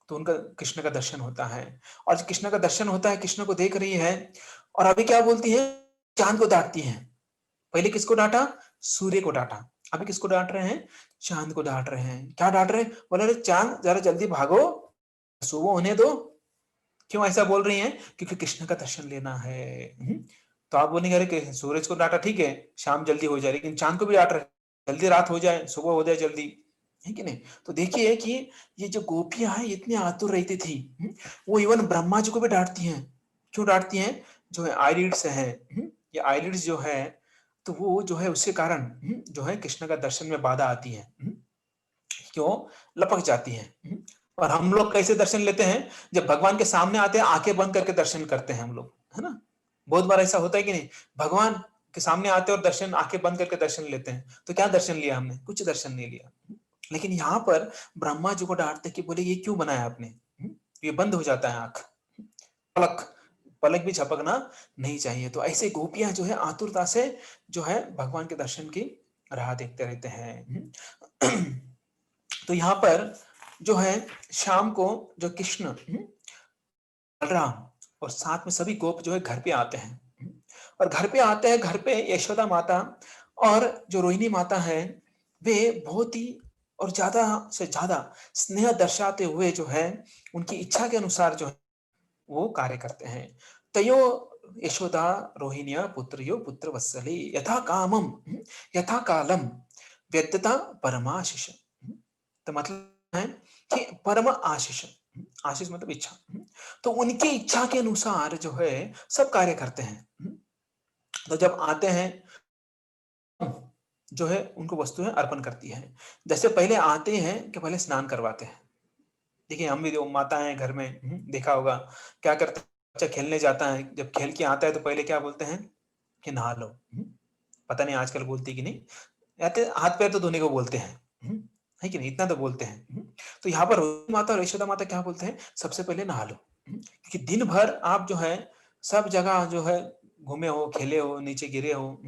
तो उनका कृष्ण का दर्शन होता है। और कृष्ण का दर्शन होता है, कृष्ण को देख रही है और अभी क्या बोलती है? चाँद को डाँटती हैं। पहले किसको डाँटा? सूर्य को डाँटा। अभी किसको डाँट रहे हैं? चाँद को डाँट रहे हैं। क्या डाँट रहे हैं? बोले, "अरे चाँद ज़रा जल्दी भागो, सुबह होने दो।" क्यों ऐसा बोल रही हैं? क्योंकि कृष्ण का दर्शन लेना है। तो आप बोलेंगे अरे सूरज को डाँटा ठीक है, शाम जल्दी हो जाए, लेकिन चाँद को भी डाँट रहे हैं, जल्दी रात हो जाए, सुबह हो जाए जल्दी, है कि नहीं? तो देखिए कि ये जो गोपियाँ हैं इतनी आतुर रहती थी, वो इवन ब्रह्मा जी को भी डाँटती हैं। क्यों डाँटती हैं? जो है आइलिड्स हैं, ये आइलिड्स जो है, तो वो जो है उसके कारण जो है कृष्ण का दर्शन में बाधा आती है। क्यों? लपक जाती हैं। और हम लोग कैसे दर्शन लेते हैं? जब भगवान के सामने आते हैं, आँखें बंद करके दर्शन करते हैं हम लोग, है ना? बहुत बार ऐसा होता है कि नहीं? भगवान के सामने आते हैं और दर्शन आँखें बंद करके दर्शन लेते हैं। तो क्या दर्शन लिया हमने? कुछ दर्शन नहीं लिया। लेकिन यहाँ पर ब्रह्मा जी को डाँटते कि बोले ये क्यों बनाया आपने? ये बंद हो जाता है आँख। पलक पलक भी झपकना नहीं चाहिए। तो ऐसे गोपियाँ जो है आतुरता से जो है भगवान के दर्शन की राह देखते रहते हैं। तो यहाँ पर जो है शाम को जो कृष्ण, बलराम और साथ में सभी गोप जो है घर पे आते हैं। और घर पे आते हैं, घर पे यशोदा माता और जो रोहिणी माता है, वे बहुत ही और ज़्यादा से ज़्यादा स्नेह दर्शाते हुए जो है उनकी इच्छा के अनुसार जो है वो कार्य करते हैं। तयो यशोदा रोहिण्या पुत्र्यो पुत्रवत्सले यथा कामं यथा कालं व्यद्यता परमाशिष। तो मतलब है कि परम आशीष, आशीष मतलब इच्छा। तो उनकी इच्छा के अनुसार जो है सब कार्य करते हैं। तो जब आते हैं जो है उनको वस्तुएं अर्पण करती है। जैसे पहले आते हैं कि पहले स्नान करवाते हैं। देखिए हम भी जो माता है घर में, देखा होगा क्या करते हैं, बच्चा खेलने जाता है, जब खेल के आता है तो पहले क्या बोलते हैं कि नहा लो। पता नहीं आजकल बोलती कि नहीं, या तो हाथ पैर तो धोने को बोलते हैं, है कि नहीं? इतना तो बोलते हैं। तो यहाँ पर रोहिणी माता और यशोदा माता क्या बोलते हैं, सबसे पहले नहा लो। क्योंकि दिन भर आप जो है सब जगह जो है घूमे हो, खेले हो, नीचे गिरे हो,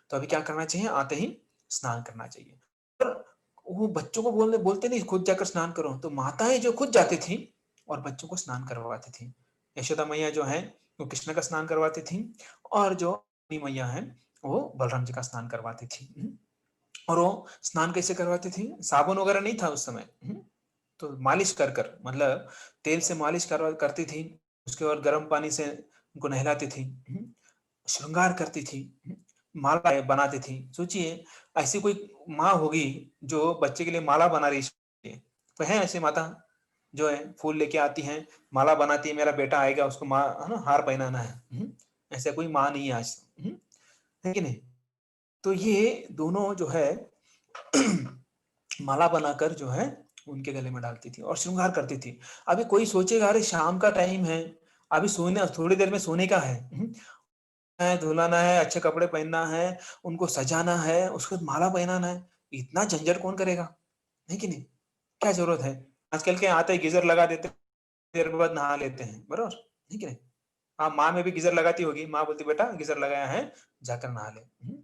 तो अभी क्या करना चाहिए, आते ही स्नान करना चाहिए। पर वो बच्चों को बोलते नहीं खुद जाकर स्नान करो, तो माताएं जो खुद जाती थी और बच्चों को स्नान करवाती थी। यशोदा मैया जो है वो कृष्ण का स्नान करवाती थी और जो रोहिणी मैया है वो बलराम जी का स्नान करवाती थी। और वो स्नान कैसे करवाती थी? साबुन वगैरह नहीं था उस समय। तो मालिश कर कर, मतलब तेल से मालिश करती थी, उसके बाद गर्म पानी से उनको नहलाती थी, श्रृंगार करती थी, माला बनाती थी। सोचिए ऐसी कोई माँ होगी जो बच्चे के लिए माला बना रही है। तो है ऐसी माता जो है फूल लेके आती हैं, माला बनाती है, मेरा बेटा आएगा उसको है ना हार पहनाना है। ऐसा कोई माँ नहीं है आज, है कि नहीं? तो ये दोनों जो है माला बनाकर जो है उनके गले में डालती थी और श्रृंगार करती थी। अभी कोई सोचेगा अरे शाम का टाइम है, अभी सोने थोड़ी देर में सोने का है, धुलाना है, अच्छे कपड़े पहनना है, उनको सजाना है, उसके बाद माला पहनाना है, इतना झंझट कौन करेगा? है कि नहीं? क्या ज़रूरत है? आजकल के आते ही गीज़र लगा देते हैं, देर बाद नहा लेते हैं, बरोबर? है कि नहीं? हाँ, माँ में भी गीज़र लगाती होगी, माँ बोलती बेटा गीज़र लगाया है, जाकर नहा ले।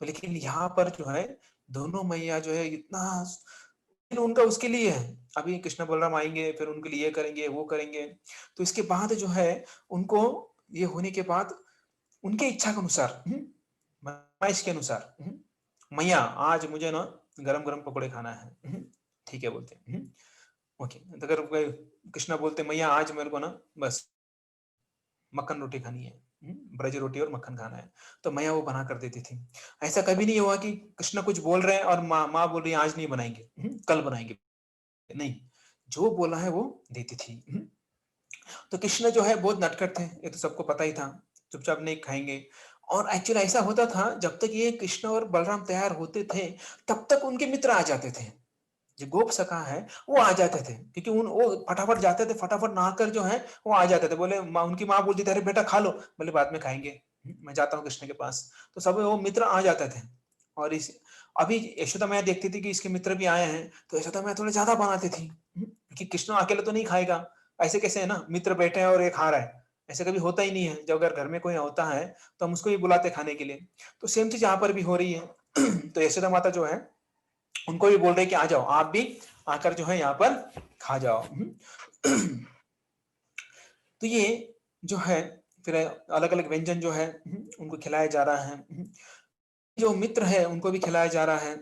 लेकिन यहाँ पर जो है दोनों मैया जो है इतना लेकिन उनका उसके लिए है। अभी कृष्ण बलराम आएँगे, फिर उनके लिए ये करेंगे, वो करेंगे। तो इसके बाद जो है उनको ये होने के बाद उनके इच्छा के अनुसार फरमाइश के अनुसार मैया आज मुझे ना गरम-गरम पकोड़े खाना है। ठीक है बोलते हैं। ओके। तो अगर कोई कृष्णा बोलते मैया आज मेरे को ना बस मक्खन रोटी खानी है। ब्रज रोटी और मक्खन खाना है। तो मैया वो बना कर देती थी। ऐसा कभी नहीं हुआ कि कृष्णा कुछ बोल रहे हैं और माँ बोल रही है आज नहीं बनाएँगे, कल बनाएँगे। नहीं, जो बोला है वो देती थी। तो कृष्ण जो है बहुत नटखट थे, ये तो सबको पता ही था। चुपचाप नहीं खाएँगे और एक्चुअली ऐसा होता था जब तक ये कृष्ण और बलराम तैयार होते थे, तब तक उनके मित्र आ जाते थे। जो गोप सखा है, वो आ जाते थे क्योंकि वो फटाफट जाते थे, फटाफट नहाकर जो है वो आ जाते थे। बोले माँ उनकी माँ बोलती थी, "अरे बेटा खा लो।" बोले, "बाद में खाएँगे, मैं जाता हूँ कृष्ण के पास।" तो सब वो मित्र आ जाते थे और इस अभी यशोदा मैया देखती थी कि इसके मित्र भी आए हैं, तो यशोदा मैया थोड़े ज़्यादा बनाती थी, कि कृष्ण अकेले तो नहीं खाएगा। ऐसे कैसे है ना, मित्र बैठे हैं और ये खा रहा है, ऐसा कभी होता ही नहीं है। जब अगर घर में कोई होता है, तो हम उसको भी बुलाते हैं खाने के लिए। तो सेम चीज़ यहाँ पर भी हो रही है। तो यशोदा माता जो है उनको भी बोल रहे हैं कि आ जाओ, आप भी आकर जो है यहाँ पर खा जाओ। तो ये जो है फिर अलग-अलग व्यंजन जो है उनको खिलाया जा रहा है। जो मित्र है उनको भी खिलाया जा रहा है।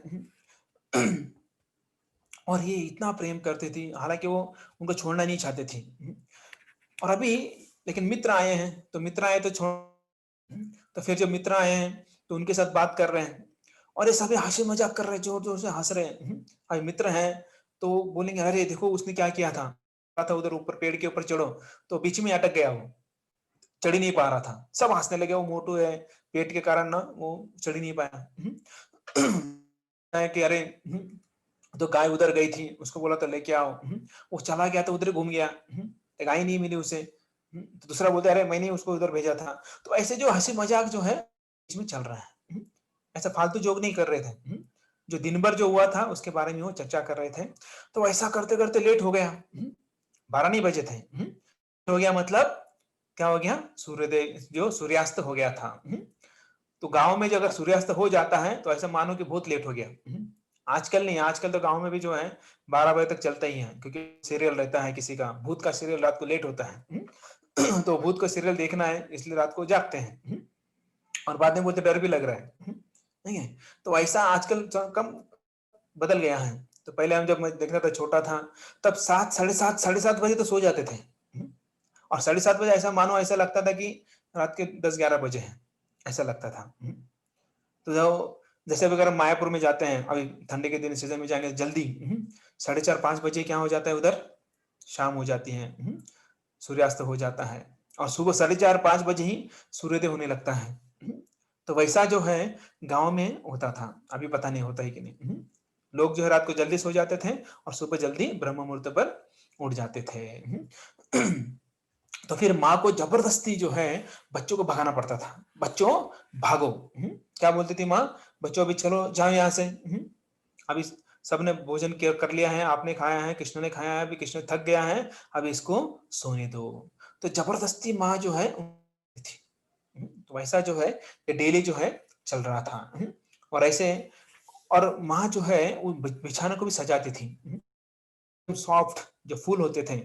और ये इतना प्रेम करती थी, हालाँकि वो उनको छोड़ना नहीं चाहती थी। और अभी लेकिन मित्र आए हैं, तो मित्र आए तो छोड़ तो फिर जब मित्र आए हैं, तो उनके साथ बात कर रहे हैं और ये सभी हँसी-मज़ाक कर रहे हैं, ज़ोर-ज़ोर से हँस रहे हैं। अभी मित्र हैं, तो बोलेंगे, "अरे! देखो उसने क्या किया था। कहा था उधर ऊपर पेड़ के ऊपर चढ़ो, तो बीच में अटक गया वो, चढ़ ही नहीं पा रहा था।" सब हँसने लगे, वो मोटू है, पेट के कारण ना वो चढ़ ही नहीं पाया। है कि अरे! तो गाय उधर गई थी, उसको बोला था लेके आओ। वो चला गया तो उधर ही घूम गया। गाय नहीं मिली उसे। तो दूसरा बोलता है अरे मैंने उसको उधर भेजा था। तो ऐसे जो हँसी-मज़ाक जो है इसमें चल रहा है। ऐसा फालतू जोक नहीं कर रहे थे। जो दिन भर जो हुआ था उसके बारे में वो चर्चा कर रहे थे। तो ऐसा करते-करते लेट हो गया। 12 नहीं बजे थे। हो गया मतलब क्या हो गया? सूर्योदय जो सूर्यास्त हो गया था। तो गाँव में जो अगर सूर्यास्त हो जाता है, तो ऐसा मानो कि बहुत लेट हो गया। आजकल नहीं, आजकल तो गाँव में भी जो है 12 बजे तक चलता ही है, क्योंकि सीरियल रहता है किसी का, भूत का सीरियल रात को लेट होता है। तो भूत का सीरियल देखना है, इसलिए रात को जागते हैं। और बाद में बोलते डर भी लग रहा है। नहीं है? तो ऐसा आजकल कम बदल गया है। तो पहले हम जब मैं देखता था छोटा था, तब 7 साढ़े 7 बजे तो सो जाते थे। और साढ़े 7 बजे ऐसा मानो ऐसा लगता था कि रात के 10-11 बजे हैं, ऐसा लगता था। तो जैसे अगर हम मायापुर में जाते हैं, अभी ठंडी के दिन सीज़न में जाएँगे जल्दी, साढ़े 4-5 बजे क्या हो जाता है उधर? शाम हो जाती है। सूर्यास्त हो जाता है और सुबह साढ़े 4-5 बजे ही सूर्योदय होने लगता है। तो वैसा जो है गाँव में होता था, अभी पता नहीं होता है कि नहीं। लोग जो है रात को जल्दी सो जाते थे और सुबह जल्दी ब्रह्म मुहूर्त पर उठ जाते थे। तो फिर माँ को ज़बरदस्ती जो है बच्चों को भगाना पड़ता था। बच्चों भागो! क्या बोलती थी माँ? बच्चों अभी चलो जाओ यहाँ से। अभी सबने भोजन किया कर लिया है, आपने खाया है, कृष्ण ने खाया है, अभी कृष्ण थक गया है, अब इसको सोने दो। तो ज़बरदस्ती माँ जो है थी। तो वैसा जो है ये डेली जो है चल रहा था। और ऐसे और माँ जो है वो बिछाने को भी सजाती थी। सॉफ्ट जो फूल होते थे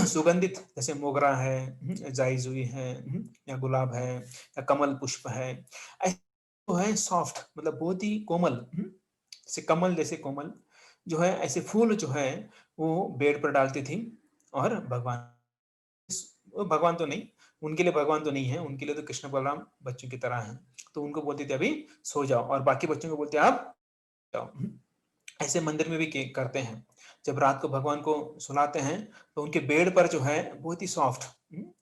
सुगंधित जैसे मोगरा है, जाई-जुई है, या गुलाब है या कमल पुष्प है। ऐसे जो है सॉफ्ट मतलब बहुत ही कोमल, जैसे कमल जैसे कोमल जो है ऐसे फूल जो है वो बेड पर डालती थी और भगवान तो नहीं, उनके लिए भगवान तो नहीं है, उनके लिए तो कृष्ण बलराम बच्चों की तरह हैं। तो उनको बोलती थी अभी सो जाओ और बाकी बच्चों को बोलते आप जाओ। ऐसे मंदिर में भी करते हैं। जब रात को भगवान को सुलाते हैं, तो उनके बेड पर जो है बहुत ही सॉफ्ट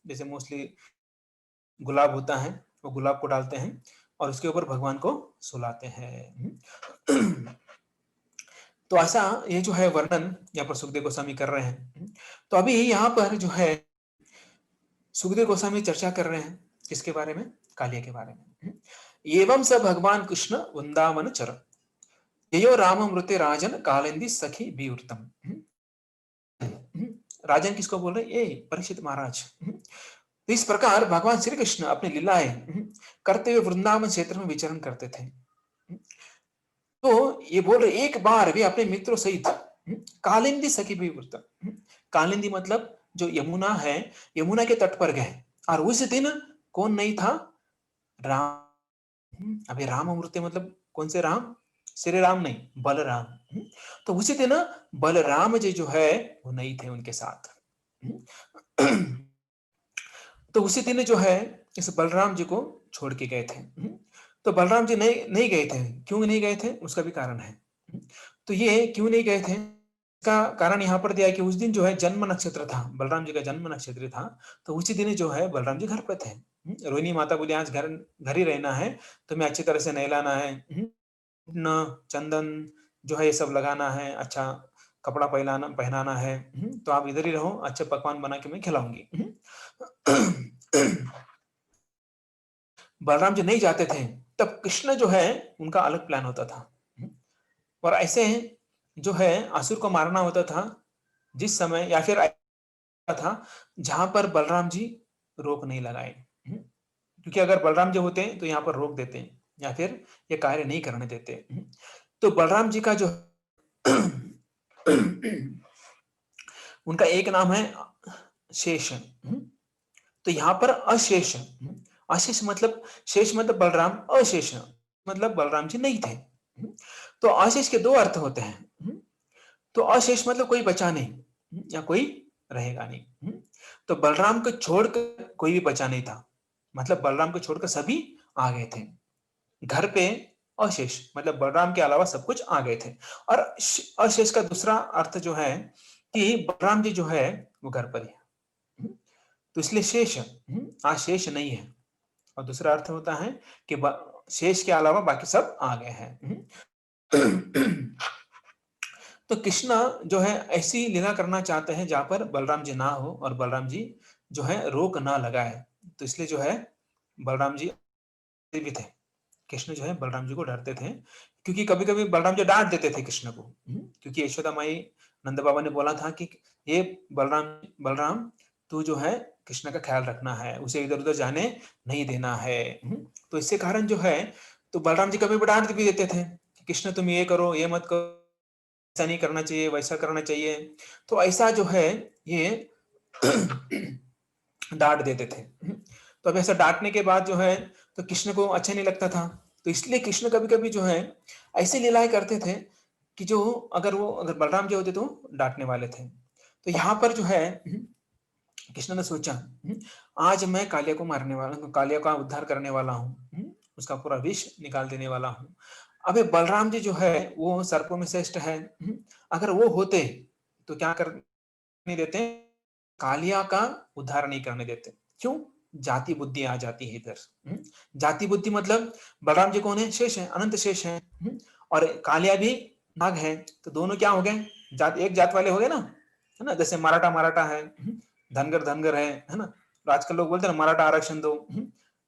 जैसे मोस्टली गुलाब होता है, वो गुलाब को डालते हैं और उसके ऊपर भगवान को सुलाते हैं। तो ऐसा ये जो है वर्णन यहाँ पर सुखदेव गोस्वामी कर रहे हैं। तो अभी यहाँ पर जो है सुखदेव गोस्वामी चर्चा कर रहे हैं किसके बारे में? कालिया के बारे में। एवं स भगवान कृष्ण वृंदावन चर ययो राममृते राजन कालिंदी सखी विवृतम। राजन किसको बोल रहे हैं? ये परीक्षित महाराज। तो इस प्रकार भगवान श्री कृष्ण अपनी लीलाएं करते हुए वृंदावन क्षेत्र में विचरण करते थे। तो ये बोल रहे एक बार वे अपने मित्रों सहित कालिंदी सखी भी वृत्त, कालिंदी मतलब जो यमुना है, यमुना के तट पर गए और उस दिन कौन नहीं था? राम। अभी राम अमृत मतलब कौन से राम? श्री राम नहीं, बलराम। तो उसी दिन बलराम जी जो है वो नहीं थे उनके साथ। तो उसी दिन जो है इस बलराम जी को छोड़ के गए थे। तो बलराम जी नहीं नहीं गए थे। क्यों नहीं गए थे? उसका भी कारण है। तो ये क्यों नहीं गए थे? इसका कारण यहाँ पर दिया है कि उस दिन जो है जन्म नक्षत्र था, बलराम जी का जन्म नक्षत्र था, तो उसी दिन जो है बलराम जी घर पे थे। रोहिणी माता बोली आज घर घर ही रहना है, तुम्हें अच्छी तरह से नहलाना है, न चंदन जो है ये सब लगाना है, अच्छा कपड़ा पहनाना पहनाना है, तो आप इधर ही रहो, अच्छे पकवान बना के मैं खिलाऊंगी। बलराम जी नहीं जाते थे, तब कृष्ण जो है उनका अलग प्लान होता था। और ऐसे जो है असुर को मारना होता था जिस समय, या फिर ऐसा था जहां पर बलराम जी रोक नहीं लगाए। क्योंकि अगर बलराम जी होते तो यहाँ पर रोक देते या फिर ये कार्य नहीं करने देते। तो बलराम जी का जो उनका एक नाम है शेष। तो यहाँ पर अशेष, अशेष मतलब, शेष मतलब बलराम, अशेष मतलब बलराम जी नहीं थे। तो अशेष के दो अर्थ होते हैं। तो अशेष मतलब कोई बचा नहीं या कोई रहेगा नहीं। तो बलराम को छोड़कर कोई भी बचा नहीं था, मतलब बलराम को छोड़कर सभी आ गए थे घर पे। अशेष मतलब बलराम के अलावा सब कुछ आ गए थे। और अशेष का दूसरा अर्थ जो है कि बलराम जी जो है वो घर पर ही है। तो इसलिए शेष, आज शेष नहीं है। और दूसरा अर्थ होता है कि शेष के अलावा बाकी सब आ गए हैं। तो कृष्ण जो है ऐसी लीला करना चाहते हैं जहां पर बलराम जी ना हो और बलराम जी जो है रोक ना लगाए। तो इसलिए जो है बलराम जी भी थे, कृष्ण जो है बलराम जी को डरते थे, क्योंकि कभी कभी बलराम जी डांट देते थे कृष्ण को। क्योंकि यशोदा माई नंद बाबा ने बोला था कि ये बलराम बलराम तू जो है कृष्ण का ख्याल रखना है, उसे इधर उधर जाने नहीं देना है। तो इसके कारण जो है तो बलराम जी कभी भी डांट भी देते थे कि कृष्ण तुम ये करो, ये मत करो, ऐसा नहीं करना चाहिए, वैसा करना चाहिए। तो ऐसा जो है ये डांट देते थे। तो अब ऐसा डांटने के बाद जो है तो कृष्ण को अच्छा नहीं लगता था। तो इसलिए कृष्ण कभी कभी जो है ऐसी लीलाएं करते थे कि जो अगर बलराम जी होते तो डांटने वाले थे। तो यहाँ पर जो है कृष्ण ने सोचा, आज मैं कालिया को मारने वाला हूँ, कालिया का उद्धार करने वाला हूँ, उसका पूरा विष निकाल देने वाला हूँ। अबे बलराम जी जो है वो सर्पों में श्रेष्ठ है। अगर वो होते तो क्या करने देते? कालिया का उद्धार नहीं करने देते। क्यों? जाति बुद्धि आ जाती है इधर। जाति बुद्धि मतलब बलराम जी कौन है? शेष है, अनंत शेष है। और कालिया भी नाग है, तो दोनों क्या हो गए? जात, एक जात वाले हो गए ना, है ना? जैसे मराठा मराठा है, धनगर धनगर है ना? तो आजकल लोग बोलते हैं ना मराठा आरक्षण दो,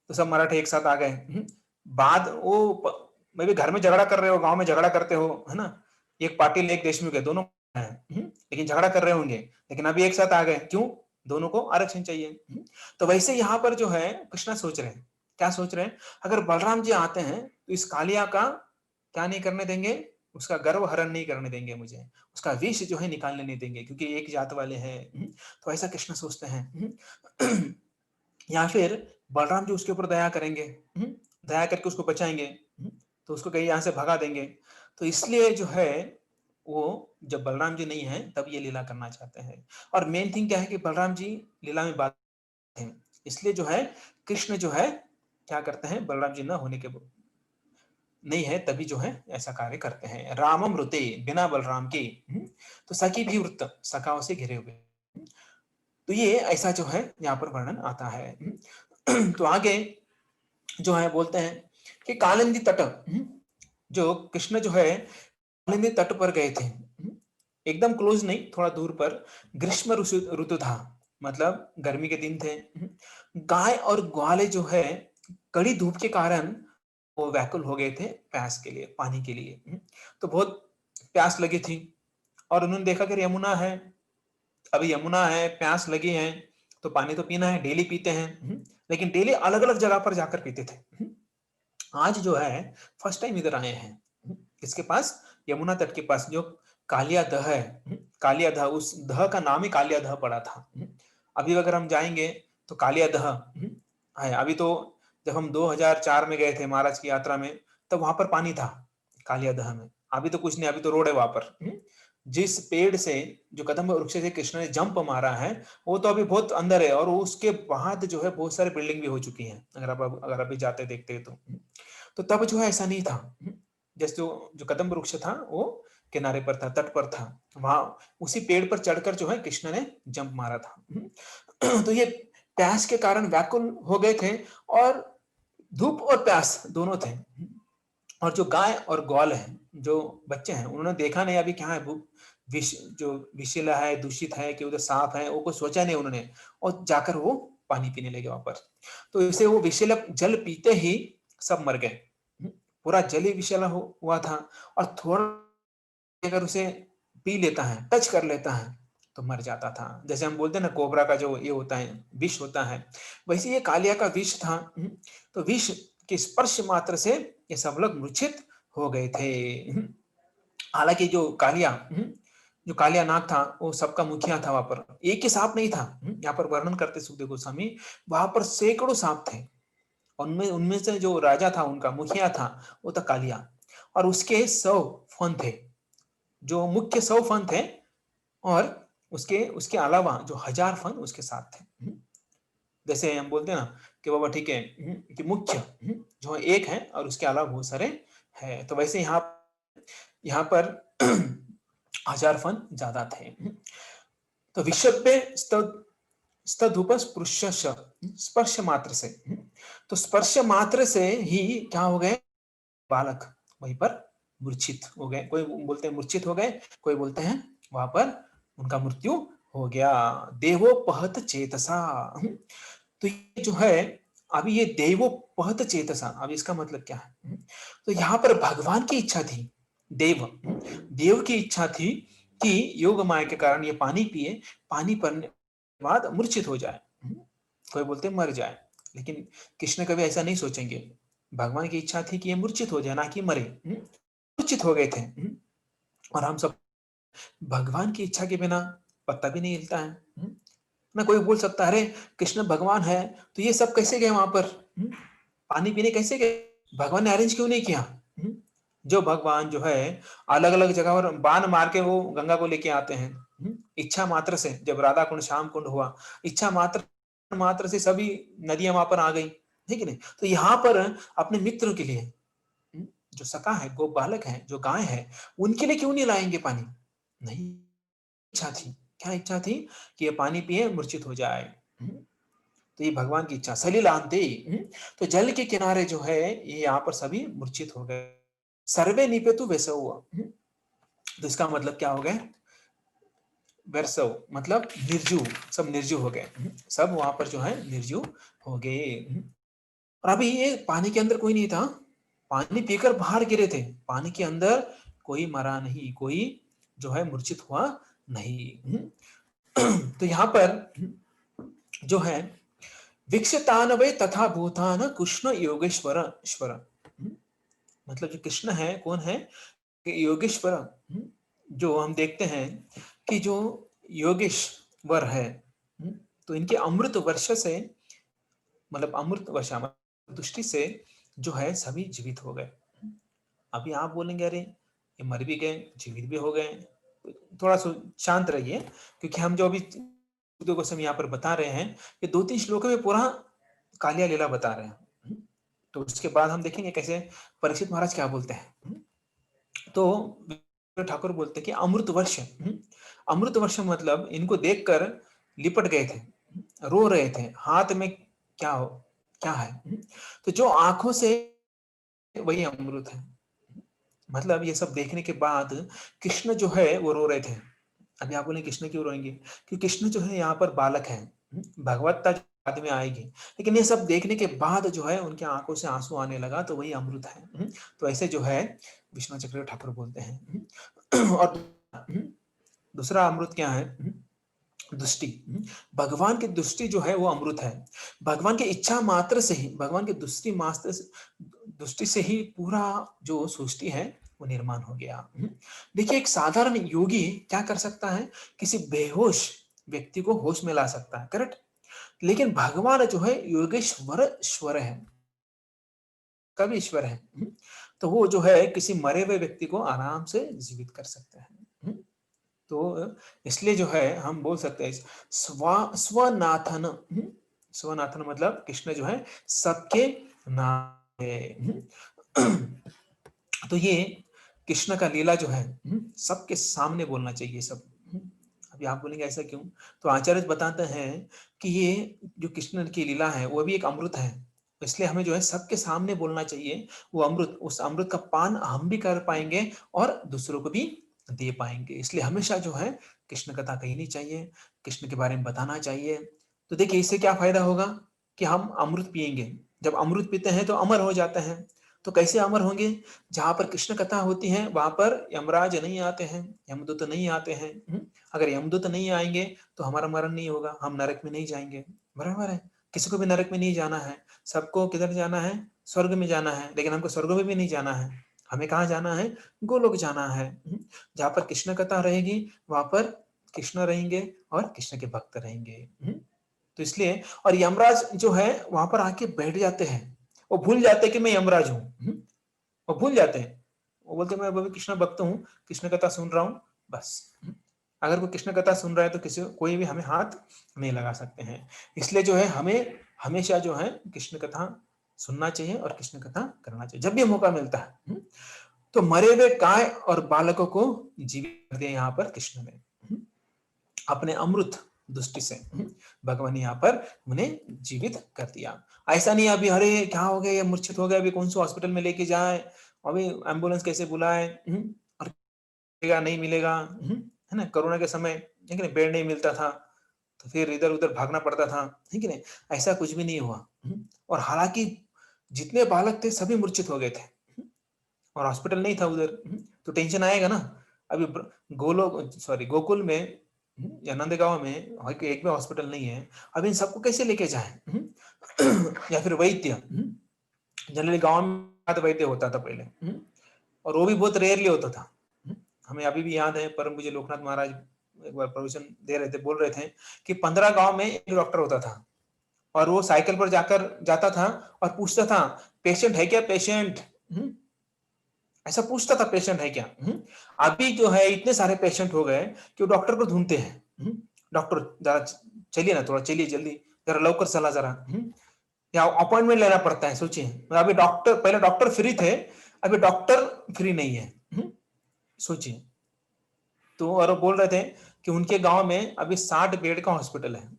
तो सब मराठे एक साथ आ गए। बाद वो मैं भी घर में झगड़ा कर रहे हो, गांव में झगड़ा करते हो, है ना? एक पाटिल एक देशमुख है, दोनों है, लेकिन झगड़ा कर रहे होंगे, लेकिन अभी एक साथ आ गए। क्यों? दोनों को आरक्षण चाहिए। तो वैसे यहाँ पर जो है कृष्णा सोच रहे हैं, क्या सोच रहे हैं? अगर बलराम जी आते हैं तो इस कालिया का क्या नहीं करने देंगे? उसका गर्व हरण नहीं करने देंगे मुझे, उसका विष जो है निकालने नहीं देंगे, क्योंकि एक जात वाले हैं। तो ऐसा कृष्ण सोचते हैं। या फिर बलराम जी उसके ऊपर दया करेंगे, दया करके उसको बचाएंगे, तो उसको कहीं यहाँ से भगा देंगे। तो इसलिए जो है वो जब बलराम जी नहीं है तब ये लीला करना चाहते हैं। और मेन थिंग क्या है कि बलराम जी लीला में बात हैं, इसलिए जो है कृष्ण जो है क्या करते हैं? बलराम जी न होने के नहीं है तभी जो है ऐसा कार्य करते हैं। राममृते बिना बलराम के, तो सखी भी वृत्त सखाओं से घिरे हुए। तो ये ऐसा जो है यहाँ पर वर्णन आता है। तो आगे जो है बोलते हैं कि कालिंदी तट, जो कृष्ण जो है कालिंदी तट पर गए थे, एकदम क्लोज नहीं, थोड़ा दूर पर। ग्रीष्म ऋतु था, मतलब गर्मी के दिन थे। गाय और ग्वाले जो है कड़ी धूप के कारण वो व्याकुल हो गए थे प्यास के लिए, पानी के लिए। तो बहुत प्यास लगी थी और उन्होंने देखा कि यमुना है, अभी यमुना है, प्यास लगी है, तो पानी तो पीना है, डेली पीते हैं। लेकिन डेली अलग अलग जगह पर जाकर पीते थे। आज जो है फर्स्ट टाइम इधर आए हैं, किसके पास? यमुना तट के पास जो कालिया दह है, कालिया दह, उस दह का नाम ही कालिया दह पड़ा था। अभी अगर हम जाएँगे तो कालिया दह है। अभी तो जब हम 2004 में गए थे महाराज की यात्रा में, तब वहाँ पर पानी था कालिया दह में। अभी तो कुछ नहीं, अभी तो रोड है वहाँ पर। जिस पेड़ से, जो कदम्ब वृक्ष से कृष्ण ने जंप मारा है, वो तो अभी बहुत अंदर है और उसके बाद जो है बहुत सारी बिल्डिंग भी हो चुकी हैं, अगर अभी जाते देखते हैं तो। तो तब जो है ऐसा नहीं था। जैसे जो कदम्ब वृक्ष था वो किनारे पर था, तट पर था। वहाँ उसी पेड़ पर चढ़कर जो है कृष्ण ने जंप मारा था। तो ये प्यास के कारण व्याकुल हो गए थे और धूप और प्यास दोनों थे। और जो गाय और ग्वाल है, जो बच्चे हैं, उन्होंने देखा नहीं अभी क्या है, विष जो विषैला है, दूषित है कि उधर सांप है, वो कुछ सोचा नहीं उन्होंने, और जाकर वो पानी पीने लगे वहां पर। तो इसे वो विषैला जल पीते ही सब मर गए। पूरा जल ही विषैला हुआ था, और थोड़ा अगर उसे पी लेता है, टच कर लेता है, तो मर जाता था। जैसे हम बोलते हैं ना, कोबरा का जो ये होता है, विष होता है, वैसे ये कालिया का विष था। तो विष के स्पर्श मात्र से ये सब लोग मूर्छित हो गए थे। हालांकि जो कालिया नाग था, वो सबका मुखिया था। वहां पर एक ही सांप नहीं था। यहाँ पर वर्णन करते सुखदेव गोस्वामी, वहां पर सैकड़ों सांप थे। उनमें उनमें से जो राजा था, उनका मुखिया था, वो था कालिया, और उसके 100 फन थे, जो मुख्य 100 फन थे, और उसके उसके अलावा जो 1000 फन उसके साथ थे। जैसे हम बोलते हैं ना कि बाबा ठीक है, कि मुख्य जो एक है और उसके अलावा बहुत सारे हैं, तो वैसे यहाँ पर 1000 फन ज्यादा थे। तो विषभ्य स्तधूप स्पर्श मात्र से, तो स्पर्श मात्र से ही क्या हो गए, बालक वहीं पर मूर्छित हो गए। कोई बोलते हैं मूर्छित हो गए, कोई बोलते हैं वहां पर उनका मृत्यु हो गया। देवोपहत चेतसा। तो ये जो है, अभी ये देवोपहत चेतसा, अब इसका मतलब क्या है? तो यहाँ पर भगवान की इच्छा थी, देव देव की इच्छा थी कि योग माया के कारण ये पानी पिए, पानी पीने के बाद मूर्छित हो जाए। कोई बोलते मर जाए, लेकिन कृष्ण कभी ऐसा नहीं सोचेंगे। भगवान की इच्छा थी कि ये मूर्छित हो जाए, ना कि मरे। मूर्छित हो गए थे। और हम सब भगवान की इच्छा के बिना पत्ता भी नहीं हिलता है। ना कोई बोल सकता है अरे कृष्ण भगवान है तो ये सब कैसे गए वहां पर, पानी पीने कैसे गए, भगवान ने अरेंज क्यों नहीं किया? जो भगवान जो है अलग अलग जगह पर बाण मार के वो गंगा को लेके आते हैं। इच्छा मात्र से, जब राधा कुंड श्याम कुंड हुआ, इच्छा मात्र मात्र से सभी नदियां वहां पर आ गई, है कि नहीं? तो यहाँ पर अपने मित्र के लिए, जो सखा है, गो बालक है, जो गाय है, उनके लिए क्यों नहीं लाएंगे पानी? नहीं, इच्छा थी। क्या इच्छा थी? कि ये पानी पिए मूर्छित हो जाए। तो ये भगवान की इच्छा, सलिलांते। तो जल के किनारे जो है, ये यहाँ पर सभी मूर्छित हो गए। सर्वे निपेतु वैसा हुआ। तो इसका मतलब क्या हो गया? वैरसव मतलब निर्जीव, सब निर्जीव हो गए। सब वहां पर जो है निर्जीव हो गए। और अभी ये पानी के अंदर कोई नहीं था, पानी पीकर बाहर गिरे थे, पानी के अंदर कोई मरा नहीं, कोई जो है मूर्छित हुआ नहीं। तो यहाँ पर जो है, विक्षतान वे तथा भूतान कृष्ण योगेश्वर ईश्वर। मतलब जो कृष्ण है, कौन है? योगेश्वर। जो हम देखते हैं कि जो योगेश्वर है, तो इनके अमृत वर्ष से, मतलब अमृत वर्षा दृष्टि से जो है सभी जीवित हो गए। अभी आप बोलेंगे अरे ये मर भी गए, जीवित भी हो गए, तो थोड़ा सा शांत रहिए, क्योंकि हम जो अभी गोस्वामी यहाँ पर बता रहे हैं, ये 2-3 श्लोकों में पूरा कालिया लीला बता रहे हैं। तो उसके बाद हम देखेंगे कैसे परीक्षित महाराज क्या बोलते हैं। तो ठाकुर बोलते हैं कि अमृत वर्ष, अमृत वर्ष मतलब इनको देखकर लिपट गए थे, रो रहे थे, हाथ में क्या है? तो जो आंखों से, वही अमृत है। मतलब ये सब देखने के बाद कृष्ण जो है वो रो रहे थे। अभी आप बोले कृष्ण क्यों रोएंगे? क्योंकि कृष्ण जो है यहाँ पर बालक है, भगवत्ता बाद में आएगी, लेकिन ये सब देखने के बाद जो है उनकी आंखों से आंसू आने लगा, तो वही अमृत है। तो ऐसे जो है विश्वनाथ चक्र ठाकुर बोलते हैं। और दूसरा अमृत क्या है? दृष्टि। भगवान की दृष्टि जो है वो अमृत है। भगवान की इच्छा मात्र से ही, भगवान की दृष्टि मात्र दृष्टि से ही पूरा जो सृष्टि है वो निर्माण हो गया। देखिए एक साधारण योगी क्या कर सकता है, किसी बेहोश व्यक्ति को होश में ला सकता है, करेक्ट? लेकिन भगवान जो है योगेश्वर ईश्वर है, कवि ईश्वर है। तो वो जो है किसी मरे हुए व्यक्ति को आराम से जीवित कर सकते हैं। तो इसलिए जो है हम बोल सकते हैं स्वनाथन। स्वनाथन मतलब कृष्ण जो है सबके नाथ है। तो ये कृष्ण का लीला जो है सबके सामने बोलना चाहिए सब। अभी आप बोलेंगे ऐसा क्यों? तो आचार्य बताते हैं कि ये जो कृष्ण की लीला है वो भी एक अमृत है, इसलिए हमें जो है सबके सामने बोलना चाहिए। वो अमृत, उस अमृत का पान हम भी कर पाएंगे और दूसरों को भी दे पाएंगे। इसलिए हमेशा जो है कृष्ण कथा कहनी चाहिए, कृष्ण के बारे में बताना चाहिए। तो देखिए इससे क्या फायदा होगा कि हम अमृत पिएंगे। जब अमृत पीते हैं तो अमर हो जाते हैं। तो कैसे अमर होंगे? जहां पर कृष्ण कथा होती है वहां पर यमराज नहीं आते हैं, यमदूत नहीं आते हैं। अगर यमदूत नहीं आएंगे तो हमारा मरण नहीं होगा, हम नरक में नहीं जाएंगे। बराबर है? किसी को भी नरक में नहीं जाना है, सबको किधर जाना है? स्वर्ग में जाना है। लेकिन हमको स्वर्ग में भी नहीं जाना है, हमें कहाँ जाना है? गोलोक जाना है। जहां पर कृष्ण कथा रहेगी वहां पर कृष्ण रहेंगे और कृष्ण के भक्त रहेंगे। तो इसलिए और यमराज जो है वहां पर आके बैठ जाते हैं, वो भूल जाते हैं कि मैं यमराज हूँ। वो भूल जाते हैं, वो बोलते हैं मैं अभी कृष्ण भक्त हूँ, कृष्ण कथा सुन रहा हूँ, बस। अगर कोई कृष्ण कथा सुन रहा है तो किसी कोई भी हमें हाथ नहीं लगा सकते हैं। इसलिए जो है हमें हमेशा जो है कृष्ण कथा सुनना चाहिए और कृष्ण कथा करना चाहिए जब भी मौका मिलता है। तो मरे हुए गाय और बालकों को जीवित कर दिया यहाँ पर कृष्ण ने अपने अमृत दृष्टि से। भगवान यहाँ पर उन्हें जीवित कर दिया। ऐसा नहीं अभी अरे क्या हो गया, ये मूर्छित हो गया, अभी कौन से हॉस्पिटल में लेके जाए, अभी एम्बुलेंस कैसे बुलाए, और मिलेगा नहीं मिलेगा, है ना? कोरोना के समय है कि नहीं, बेड नहीं मिलता था तो फिर इधर उधर भागना पड़ता था, है कि नहीं? ऐसा कुछ भी नहीं हुआ। और हालांकि जितने बालक थे सभी मूर्छित हो गए थे और हॉस्पिटल नहीं था उधर। तो टेंशन आएगा ना। अभी गोलोक सॉरी गोकुल में या नंदगांव में एक भी हॉस्पिटल नहीं है, अब इन सबको कैसे लेके जाए? या फिर वैद्य, जनरली गांव में वैद्य होता था पहले, और वो भी बहुत रेयरली होता था। हमें अभी भी याद है, परम मुझे लोकनाथ महाराज एक बार प्रवचन दे रहे थे, बोल रहे थे कि 15 गांव में एक डॉक्टर होता था और वो साइकिल पर जाकर जाता था और पूछता था पेशेंट है क्या, पेशेंट, ऐसा पूछता था पेशेंट है क्या। अभी जो है इतने सारे पेशेंट हो गए कि वो डॉक्टर को ढूंढते हैं। डॉक्टर जरा चलिए ना, थोड़ा चलिए जल्दी, जरा लवकर चला जरा, या अपॉइंटमेंट लेना पड़ता है। सोचिए अभी डॉक्टर, पहले डॉक्टर फ्री थे, अभी डॉक्टर फ्री नहीं है। सोचिए। तो और वो बोल रहे थे कि उनके गांव में अभी 60 बेड का हॉस्पिटल है।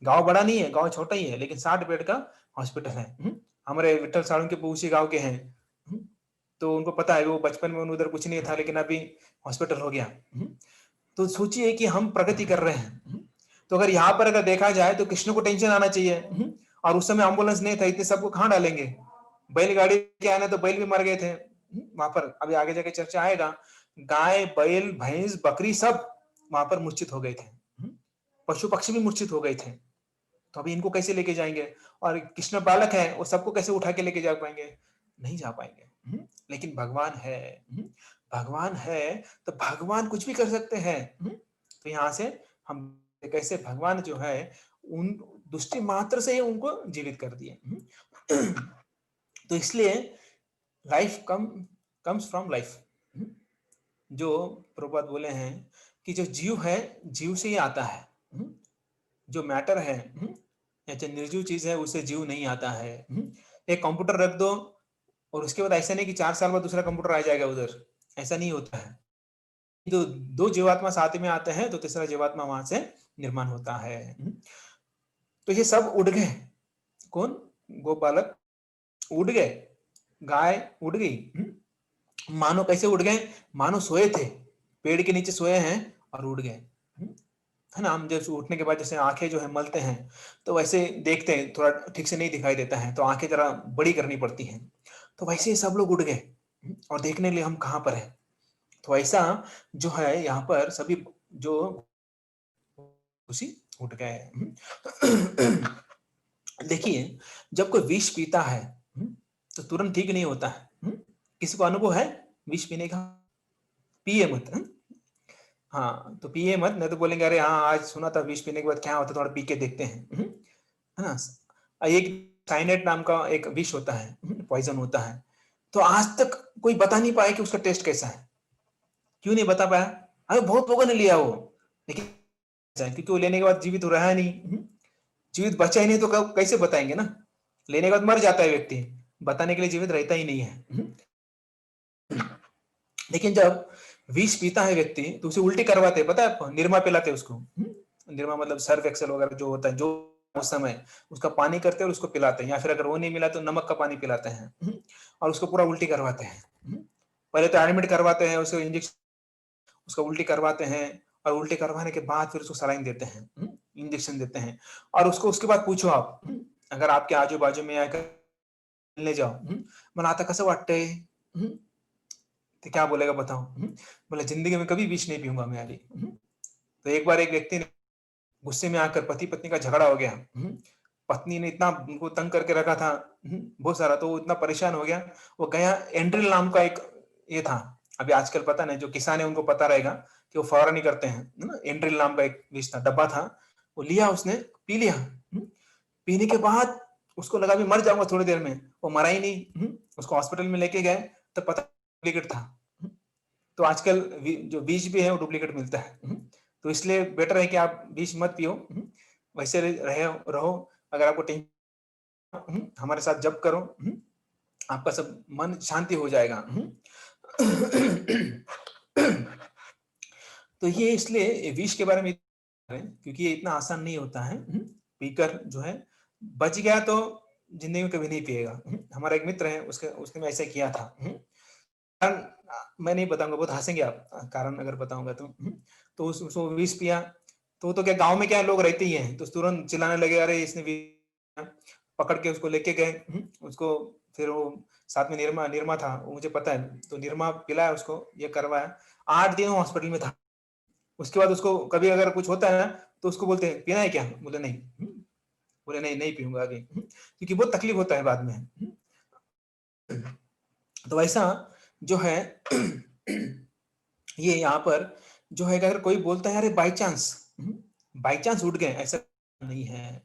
गांव बड़ा नहीं है, गांव छोटा ही है, लेकिन 60 बेड का हॉस्पिटल है। हमारे विठल साड़ू के उसी गांव के हैं। तो उनको पता है, वो बचपन में उधर कुछ नहीं था लेकिन अभी हॉस्पिटल हो गया। तो सोचिए कि हम प्रगति कर रहे हैं। तो अगर यहाँ पर अगर देखा जाए तो कृष्ण को टेंशन आना चाहिए। और उस समय एम्बुलेंस नहीं था, इतने सबको कहाँ डालेंगे? बैलगाड़ी के आने तो बैल भी मर गए थे वहां पर, अभी आगे जाके चर्चा आएगा। गाय बैल भैंस बकरी सब वहां पर मूर्छित हो गए थे, पशु पक्षी भी मूर्छित हो गए थे। तो अभी इनको कैसे लेके जाएंगे? और कृष्ण बालक है, वो सबको कैसे उठा के लेके जा पाएंगे? नहीं जा पाएंगे। लेकिन भगवान है, भगवान है तो भगवान कुछ भी कर सकते हैं। तो यहाँ से हम कैसे भगवान जो है उन दुष्टि मात्र से ही उनको जीवित कर दिए। तो इसलिए लाइफ कम्स फ्रॉम लाइफ। जो प्रभुपाद बोले हैं कि जो जीव है जीव से ही आता है। जो मैटर है या जो निर्जीव चीज है उससे जीव नहीं आता है। एक कंप्यूटर रख दो और उसके बाद ऐसा नहीं कि 4 साल बाद दूसरा कंप्यूटर आ जाएगा उधर, ऐसा नहीं होता है। तो दो जीवात्मा साथ में आते हैं तो तीसरा जीवात्मा वहां से निर्माण होता है। तो ये सब उड़ गए। कौन? गोपालक उड़ गए, गाय उड़ गई। मानो कैसे उड़ गए? मानो सोए थे, पेड़ के नीचे सोए हैं और उड़ गए। है ना? हम जब उठने के बाद जैसे आंखें जो है मलते हैं तो वैसे देखते हैं, थोड़ा ठीक से नहीं दिखाई देता है तो आंखें जरा बड़ी करनी पड़ती हैं। तो वैसे ही सब लोग उड़ गए और देखने के लिए हम कहाँ पर है। तो ऐसा जो है यहाँ पर सभी जो खुशी उठ गए। देखिए जब कोई विष पीता है तो तुरंत ठीक नहीं होता है। किसी को अनुभव है? विष पीने का पिए मत। हाँ, तो पिए मत, नहीं तो बोलेंगे अरे हाँ, आज सुना था विष पीने के बाद क्या होता है, थोड़ा पी के देखते हैं। है ना? एक साइनेट नाम का एक विष होता है, पॉइज़न होता है। तो आज तक कोई बता नहीं पाया कि उसका टेस्ट कैसा है। क्यों नहीं बता पाया? अरे बहुत लोगों ने लिया वो, लेकिन क्योंकि वो लेने के बाद जीवित तो रहा नहीं। जीवित बचा ही नहीं तो कैसे बताएँगे ना? लेने के बाद मर जाता है व्यक्ति, बताने के लिए जीवित रहता ही नहीं है। लेकिन जब विष पीता है व्यक्ति तो उसे उल्टी करवाते हैं, पता है आपको? निरमा पिलाते हैं उसको। निरमा मतलब सर्फ एक्सेल वगैरह जो होता है, जो उस समय उसका पानी करते हैं और उसको पिलाते हैं, या फिर अगर वो नहीं मिला तो नमक का पानी पिलाते हैं। और उसको पूरा उल्टी करवाते हैं। पहले तो एडमिट करवाते हैं, उसे इंजेक्शन, उसको उल्टी करवाते हैं, और उल्टी करवाने के बाद फिर उसको सलाइन देते हैं, इंजेक्शन देते हैं। और उसको उसके बाद पूछो आप, अगर आपके आजू-बाजू में आकर मिलने जाओ, "मला आता कसं वाटतंय?" तो क्या बोलेगा बताओ? बोला, "ज़िंदगी में कभी विष नहीं पीऊँगा मैं अभी।" तो एक बार एक व्यक्ति ने गुस्से में आकर, पति-पत्नी का झगड़ा हो गया। पत्नी ने इतना उनको तंग करके रखा था, बहुत सारा, तो वो इतना परेशान हो गया, वो गया एंड्रिल नाम का एक ये था, अभी आजकल पता नहीं, जो किसान है उनको पता रहेगा कि वो फौरन ही करते हैं, है ना? एंड्रिल नाम का एक विष था, डब्बा था, वो लिया उसने, पी लिया। पीने के बाद उसको लगा अभी मर जाऊँगा थोड़ी देर में, वो मरा ही नहीं। उसको हॉस्पिटल में लेके गए, तो पता डुप्लीकेट था। तो आजकल जो बीज भी है वो डुप्लीकेट मिलता है। तो इसलिए बेटर है कि आप बीज मत पियो। वैसे रहे रहो। अगर आपको हमारे साथ जप करो। आपका सब मन शांति हो जाएगा। तो ये इसलिए विष के बारे में क्योंकि ये इतना आसान नहीं होता है। पीकर जो है बच गया तो जिंदगी में कभी नहीं पिएगा। हमारा एक मित्र है, उसके उसने ऐसा किया था। कारण मैं नहीं बताऊँगा, बहुत हँसेंगे आप, कारण अगर बताऊँगा तो। तो उसको विष पिया, तो क्या गाँव में क्या लोग रहते ही हैं, तो तुरंत चिल्लाने लगे, "अरे! इसने विष पिया।" पकड़ के उसको लेके गए। उसको फिर वो साथ में निरमा निरमा था, वो मुझे पता है, तो निरमा पिलाया उसको, ये करवाया। 8 दिन वो हॉस्पिटल में था। उसके बाद उसको कभी अगर कुछ होता है ना, तो उसको बोलते हैं, "पीना है क्या?" बोले, "नहीं।" बोले, "नहीं, नहीं पीऊँगा आगे।" क्योंकि बहुत तकलीफ होता है बाद में। तो ऐसा जो है ये यहाँ पर जो है, अगर कोई बोलता है अरे बाय चांस उठ गए, ऐसा नहीं है।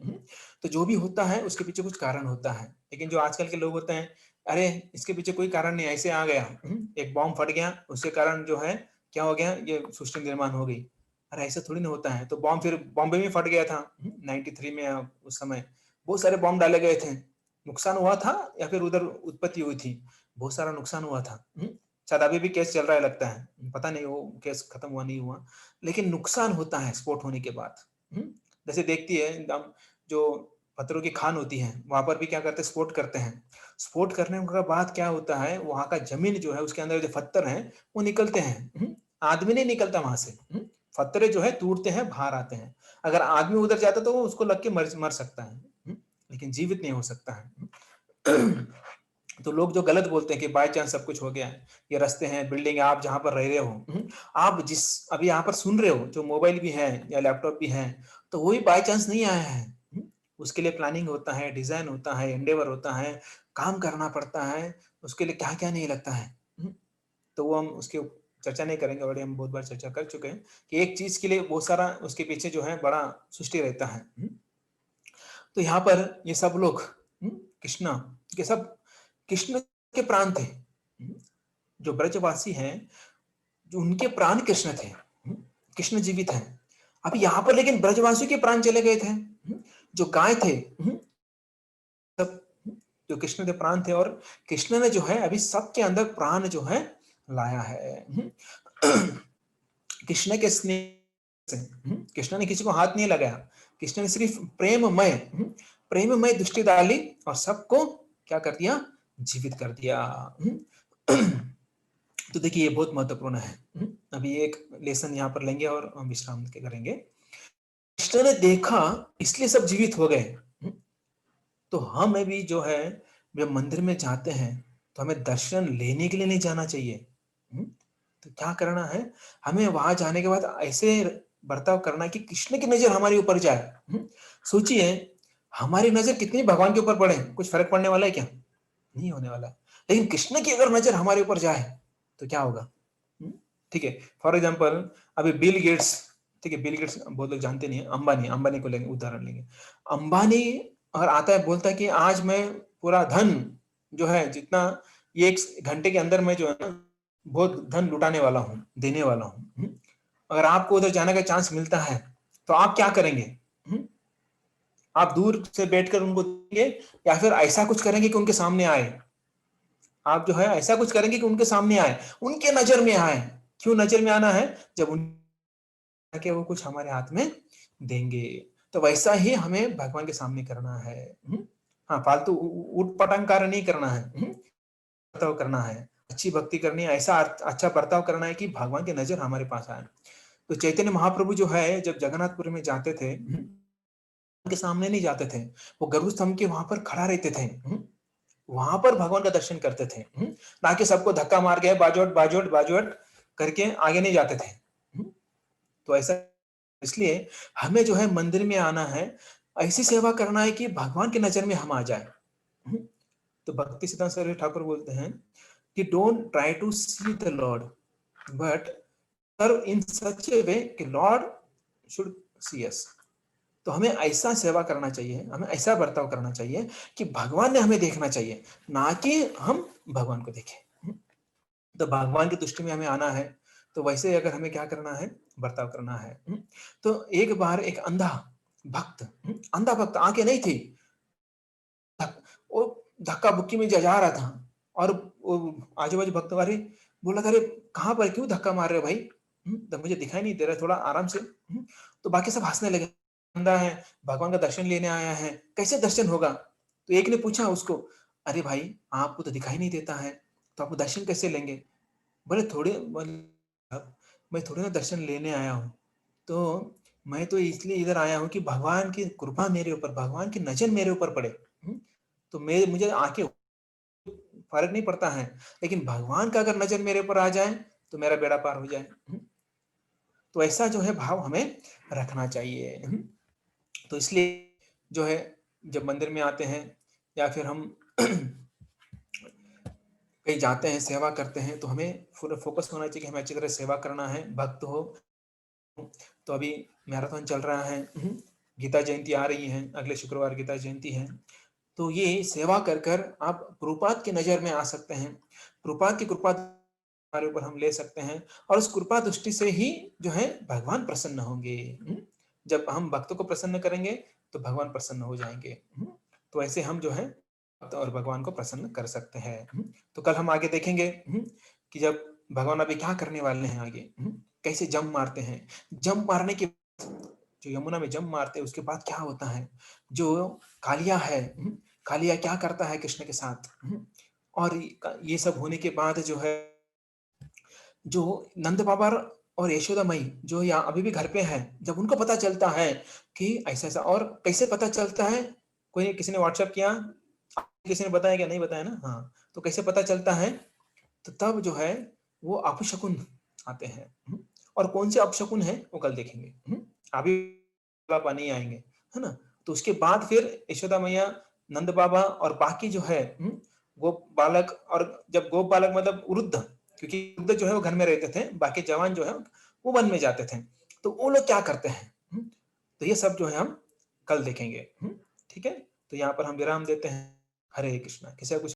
तो जो भी होता है उसके पीछे कुछ कारण होता है। लेकिन जो आजकल के लोग होते हैं, अरे इसके पीछे कोई कारण नहीं, ऐसे आ गया। एक बॉम्ब फट गया, उसके कारण जो है क्या हो गया, ये सृष्टि निर्माण हो गई। अरे ऐसा थोड़ी ना होता है। तो बॉम्ब फिर बॉम्बे में फट गया था 93 में, उस समय बहुत सारे बॉम्ब डाले गए थे। नुकसान हुआ था या फिर उधर उत्पत्ति हुई थी, बहुत सारा नुकसान हुआ था। शायद अभी भी केस चल रहा है लगता है, पता नहीं वो केस खत्म हुआ नहीं हुआ, लेकिन नुकसान होता है स्फोट होने के बाद। जैसे देखती है हम, जो पत्थरों की खान होती है, वहाँ पर भी क्या करते हैं, स्फोट करते हैं। स्फोट करने के बाद क्या होता है, वहाँ का ज़मीन जो है उसके अंदर जो पत्थर हैं, वो निकलते हैं। आदमी नहीं निकलता वहाँ से। पत्थरे जो है टूटते हैं, बाहर आते हैं। अगर आदमी उधर जाता तो वो उसको लग के मर मर सकता है, लेकिन जीवित नहीं हो सकता है। तो लोग जो गलत बोलते हैं कि बाय चांस सब कुछ हो गया है, ये रास्ते हैं, बिल्डिंग है, आप जहाँ पर रह रहे हो, आप जिस अभी यहाँ पर सुन रहे हो, जो मोबाइल भी है या लैपटॉप भी है, तो वही बाय चांस नहीं आया है। उसके लिए प्लानिंग होता है, डिज़ाइन होता है, एंडेवर होता है, काम करना पड़ता है, उसके लिए क्या-क्या नहीं लगता है। तो वो हम उसकी चर्चा नहीं करेंगे, ऑलरेडी हम बहुत बार चर्चा कर चुके हैं कि एक चीज़ के लिए बहुत सारा उसके पीछे जो है बड़ा सृष्टि रहता है। तो यहाँ पर ये सब लोग, कृष्णा, ये सब कृष्ण के प्राण थे। जो ब्रजवासी हैं, जो उनके प्राण कृष्ण थे। कृष्ण जीवित हैं। अब यहाँ पर लेकिन ब्रजवासियों के प्राण चले गए थे। जो गाय थे, सब जो कृष्ण के प्राण थे, और कृष्ण ने जो है अभी सबके अंदर प्राण जो है लाया है। कृष्ण के स्नेह से, कृष्ण ने किसी को हाथ नहीं लगाया। कृष्ण ने सिर्फ प्रेममय दृष्टि डाली और सबको क्या कर दिया, जीवित कर दिया। तो देखिए ये बहुत महत्वपूर्ण है। अभी एक लेसन यहाँ पर लेंगे और हम विश्राम के करेंगे। कृष्ण ने देखा इसलिए सब जीवित हो गए। तो हमें भी जो है, जब मंदिर में जाते हैं तो हमें दर्शन लेने के लिए नहीं जाना चाहिए। तो क्या करना है, हमें वहां जाने के बाद ऐसे बर्ताव करना है कि कृष्ण की नजर हमारे ऊपर जाए। सोचिए, हमारी नजर कितनी भगवान के ऊपर पड़े, कुछ फर्क पड़ने वाला है क्या? नहीं होने वाला। लेकिन कृष्ण की अगर नजर हमारे ऊपर जाए तो क्या होगा? हुँ, ठीक है। फॉर एग्ज़ाम्पल अभी बिल गेट्स, ठीक है, बिल गेट्स बहुत लोग जानते नहीं हैं, अंबानी, अंबानी को लेंगे, उदाहरण लेंगे। अंबानी अगर आता है, बोलता है कि आज मैं पूरा धन जो है जितना ये 1 घंटे के अंदर मैं जो है ना बहुत धन लुटाने वाला हूँ, देने वाला हूँ। हुँ, अगर आपको उधर जाने का चांस मिलता है, तो आप क्या करेंगे? हुँ, आप दूर से बैठकर उनको देखेंगे या फिर ऐसा कुछ करेंगे कि उनके सामने आए? आप जो है ऐसा कुछ करेंगे कि उनके सामने आए, उनके नज़र में आए। क्यों नज़र में आना है? जब उन कि वो कुछ हमारे हाथ में देंगे। तो वैसा ही हमें भगवान के सामने करना है। हुँ? हाँ, फालतू ऊट-पटांग कार्य नहीं करना है। हुँ? बर्ताव करना है, अच्छी भक्ति करनी है, ऐसा अच्छा बर्ताव करना है कि भगवान की नज़र हमारे पास आए। तो चैतन्य महाप्रभु जो है जब जगन्नाथपुरी में जाते थे, उनके सामने नहीं जाते थे। वो गरुड़ स्तंभ के वहाँ पर खड़ा रहते थे। वहाँ पर भगवान का दर्शन करते थे। ना कि सबको धक्का मार के बाजोट, बाजोट, बाजोट करके आगे नहीं जाते थे। हुँ? तो ऐसा इसलिए हमें जो है मंदिर में आना है, ऐसी सेवा करना है कि भगवान की नज़र में हम आ जाएँ। हुँ? तो भक्ति सिद्धांत सरस्वती ठाकुर बोलते हैं कि don't try to see the lord but serve in such a way कि लॉर्ड शुड सी अस। तो हमें ऐसा सेवा करना चाहिए, हमें ऐसा बर्ताव करना चाहिए कि भगवान ने हमें देखना चाहिए, ना कि हम भगवान को देखें। हुँ? तो भगवान की दृष्टि में हमें आना है, तो वैसे अगर हमें क्या करना है, बर्ताव करना है। तो एक बार एक अंधा भक्त, अंधा भक्त, आँखें नहीं थी, धक वो धक्का-बुक्की में जा रहा था और वो आजू-बाजू भक्त वाले बोला था, "अरे! कहाँ पर क्यों धक्का मार रहे हो भाई? तो मुझे दिखाई नहीं दे रहा है, थोड़ा आराम से।" तो बाकी सब हँसने लगे, "अंधा है, भगवान का दर्शन लेने आया है, कैसे दर्शन होगा?" तो एक ने पूछा उसको, "अरे भाई! आपको तो दिखाई नहीं देता है, तो आप दर्शन कैसे लेंगे?" बोले, "थोड़े अब मैं थोड़ी ना दर्शन लेने आया हूँ। तो मैं तो इसलिए इधर आया हूँ कि भगवान की कृपा मेरे ऊपर, भगवान की नज़र मेरे ऊपर पड़े। तो मैं मुझे आँखें फ़र्क नहीं पड़ता है, लेकिन भगवान का अगर नज़र मेरे ऊपर आ जाए, तो मेरा बेड़ा पार हो जाए।" तो ऐसा जो है भाव हमें रखना चाहिए। तो इसलिए जो है जब मंदिर में आते हैं या फिर हम कहीं जाते हैं, सेवा करते हैं, तो हमें पूरा फ़ोकस होना चाहिए कि हमें अच्छी तरह सेवा करना है, भक्त हो। तो अभी मैराथन चल रहा है, गीता जयंती आ रही है, अगले शुक्रवार गीता जयंती है। तो ये सेवा कर कर आप प्रभुपाद की नज़र में आ सकते हैं। प्रभुपाद की कृपा हमारे ऊपर हम ले सकते हैं और उस कृपा दृष्टि से ही जो है भगवान प्रसन्न होंगे। जब हम भक्तों को प्रसन्न करेंगे, तो भगवान प्रसन्न हो जाएँगे। तो ऐसे हम जो है और भगवान को प्रसन्न कर सकते हैं। तो कल हम आगे देखेंगे कि जब भगवान अभी क्या करने वाले हैं आगे, कैसे जंप मारते हैं। जंप मारने के जो यमुना में जंप मारते हैं उसके बाद क्या होता है? जो कालिया है, कालिया क्या करता है कृष्ण के साथ? और ये सब होने के बाद जो है, जो नंद बाबा और यशोदा मई जो यहाँ अभी भी घर पे हैं, जब उनको पता चलता है कि ऐसा-ऐसा, और कैसे पता चलता है? कोई किसी ने व्हाट्सएप किया? किसी ने बताया क्या? नहीं बताया ना? हाँ, तो कैसे पता चलता है? तो तब जो है वो अपशकुन आते हैं। और कौन से अपशकुन हैं वो कल देखेंगे। अभी आप नहीं आएँगे, है ना? तो उसके बाद फिर यशोदा मैया, नंद बाबा और बाकी जो है गोप बालक, और जब गोप बालक मतलब वृद्ध, क्योंकि वृद्ध जो है वो घर में रहते थे, बाकी जवान जो है वो वन में जाते थे। तो वो लोग क्या करते हैं? तो ये सब जो है हम कल देखेंगे। ठीक है? तो यहाँ पर हम विराम देते हैं। हरे कृष्णा। किसी का कुछ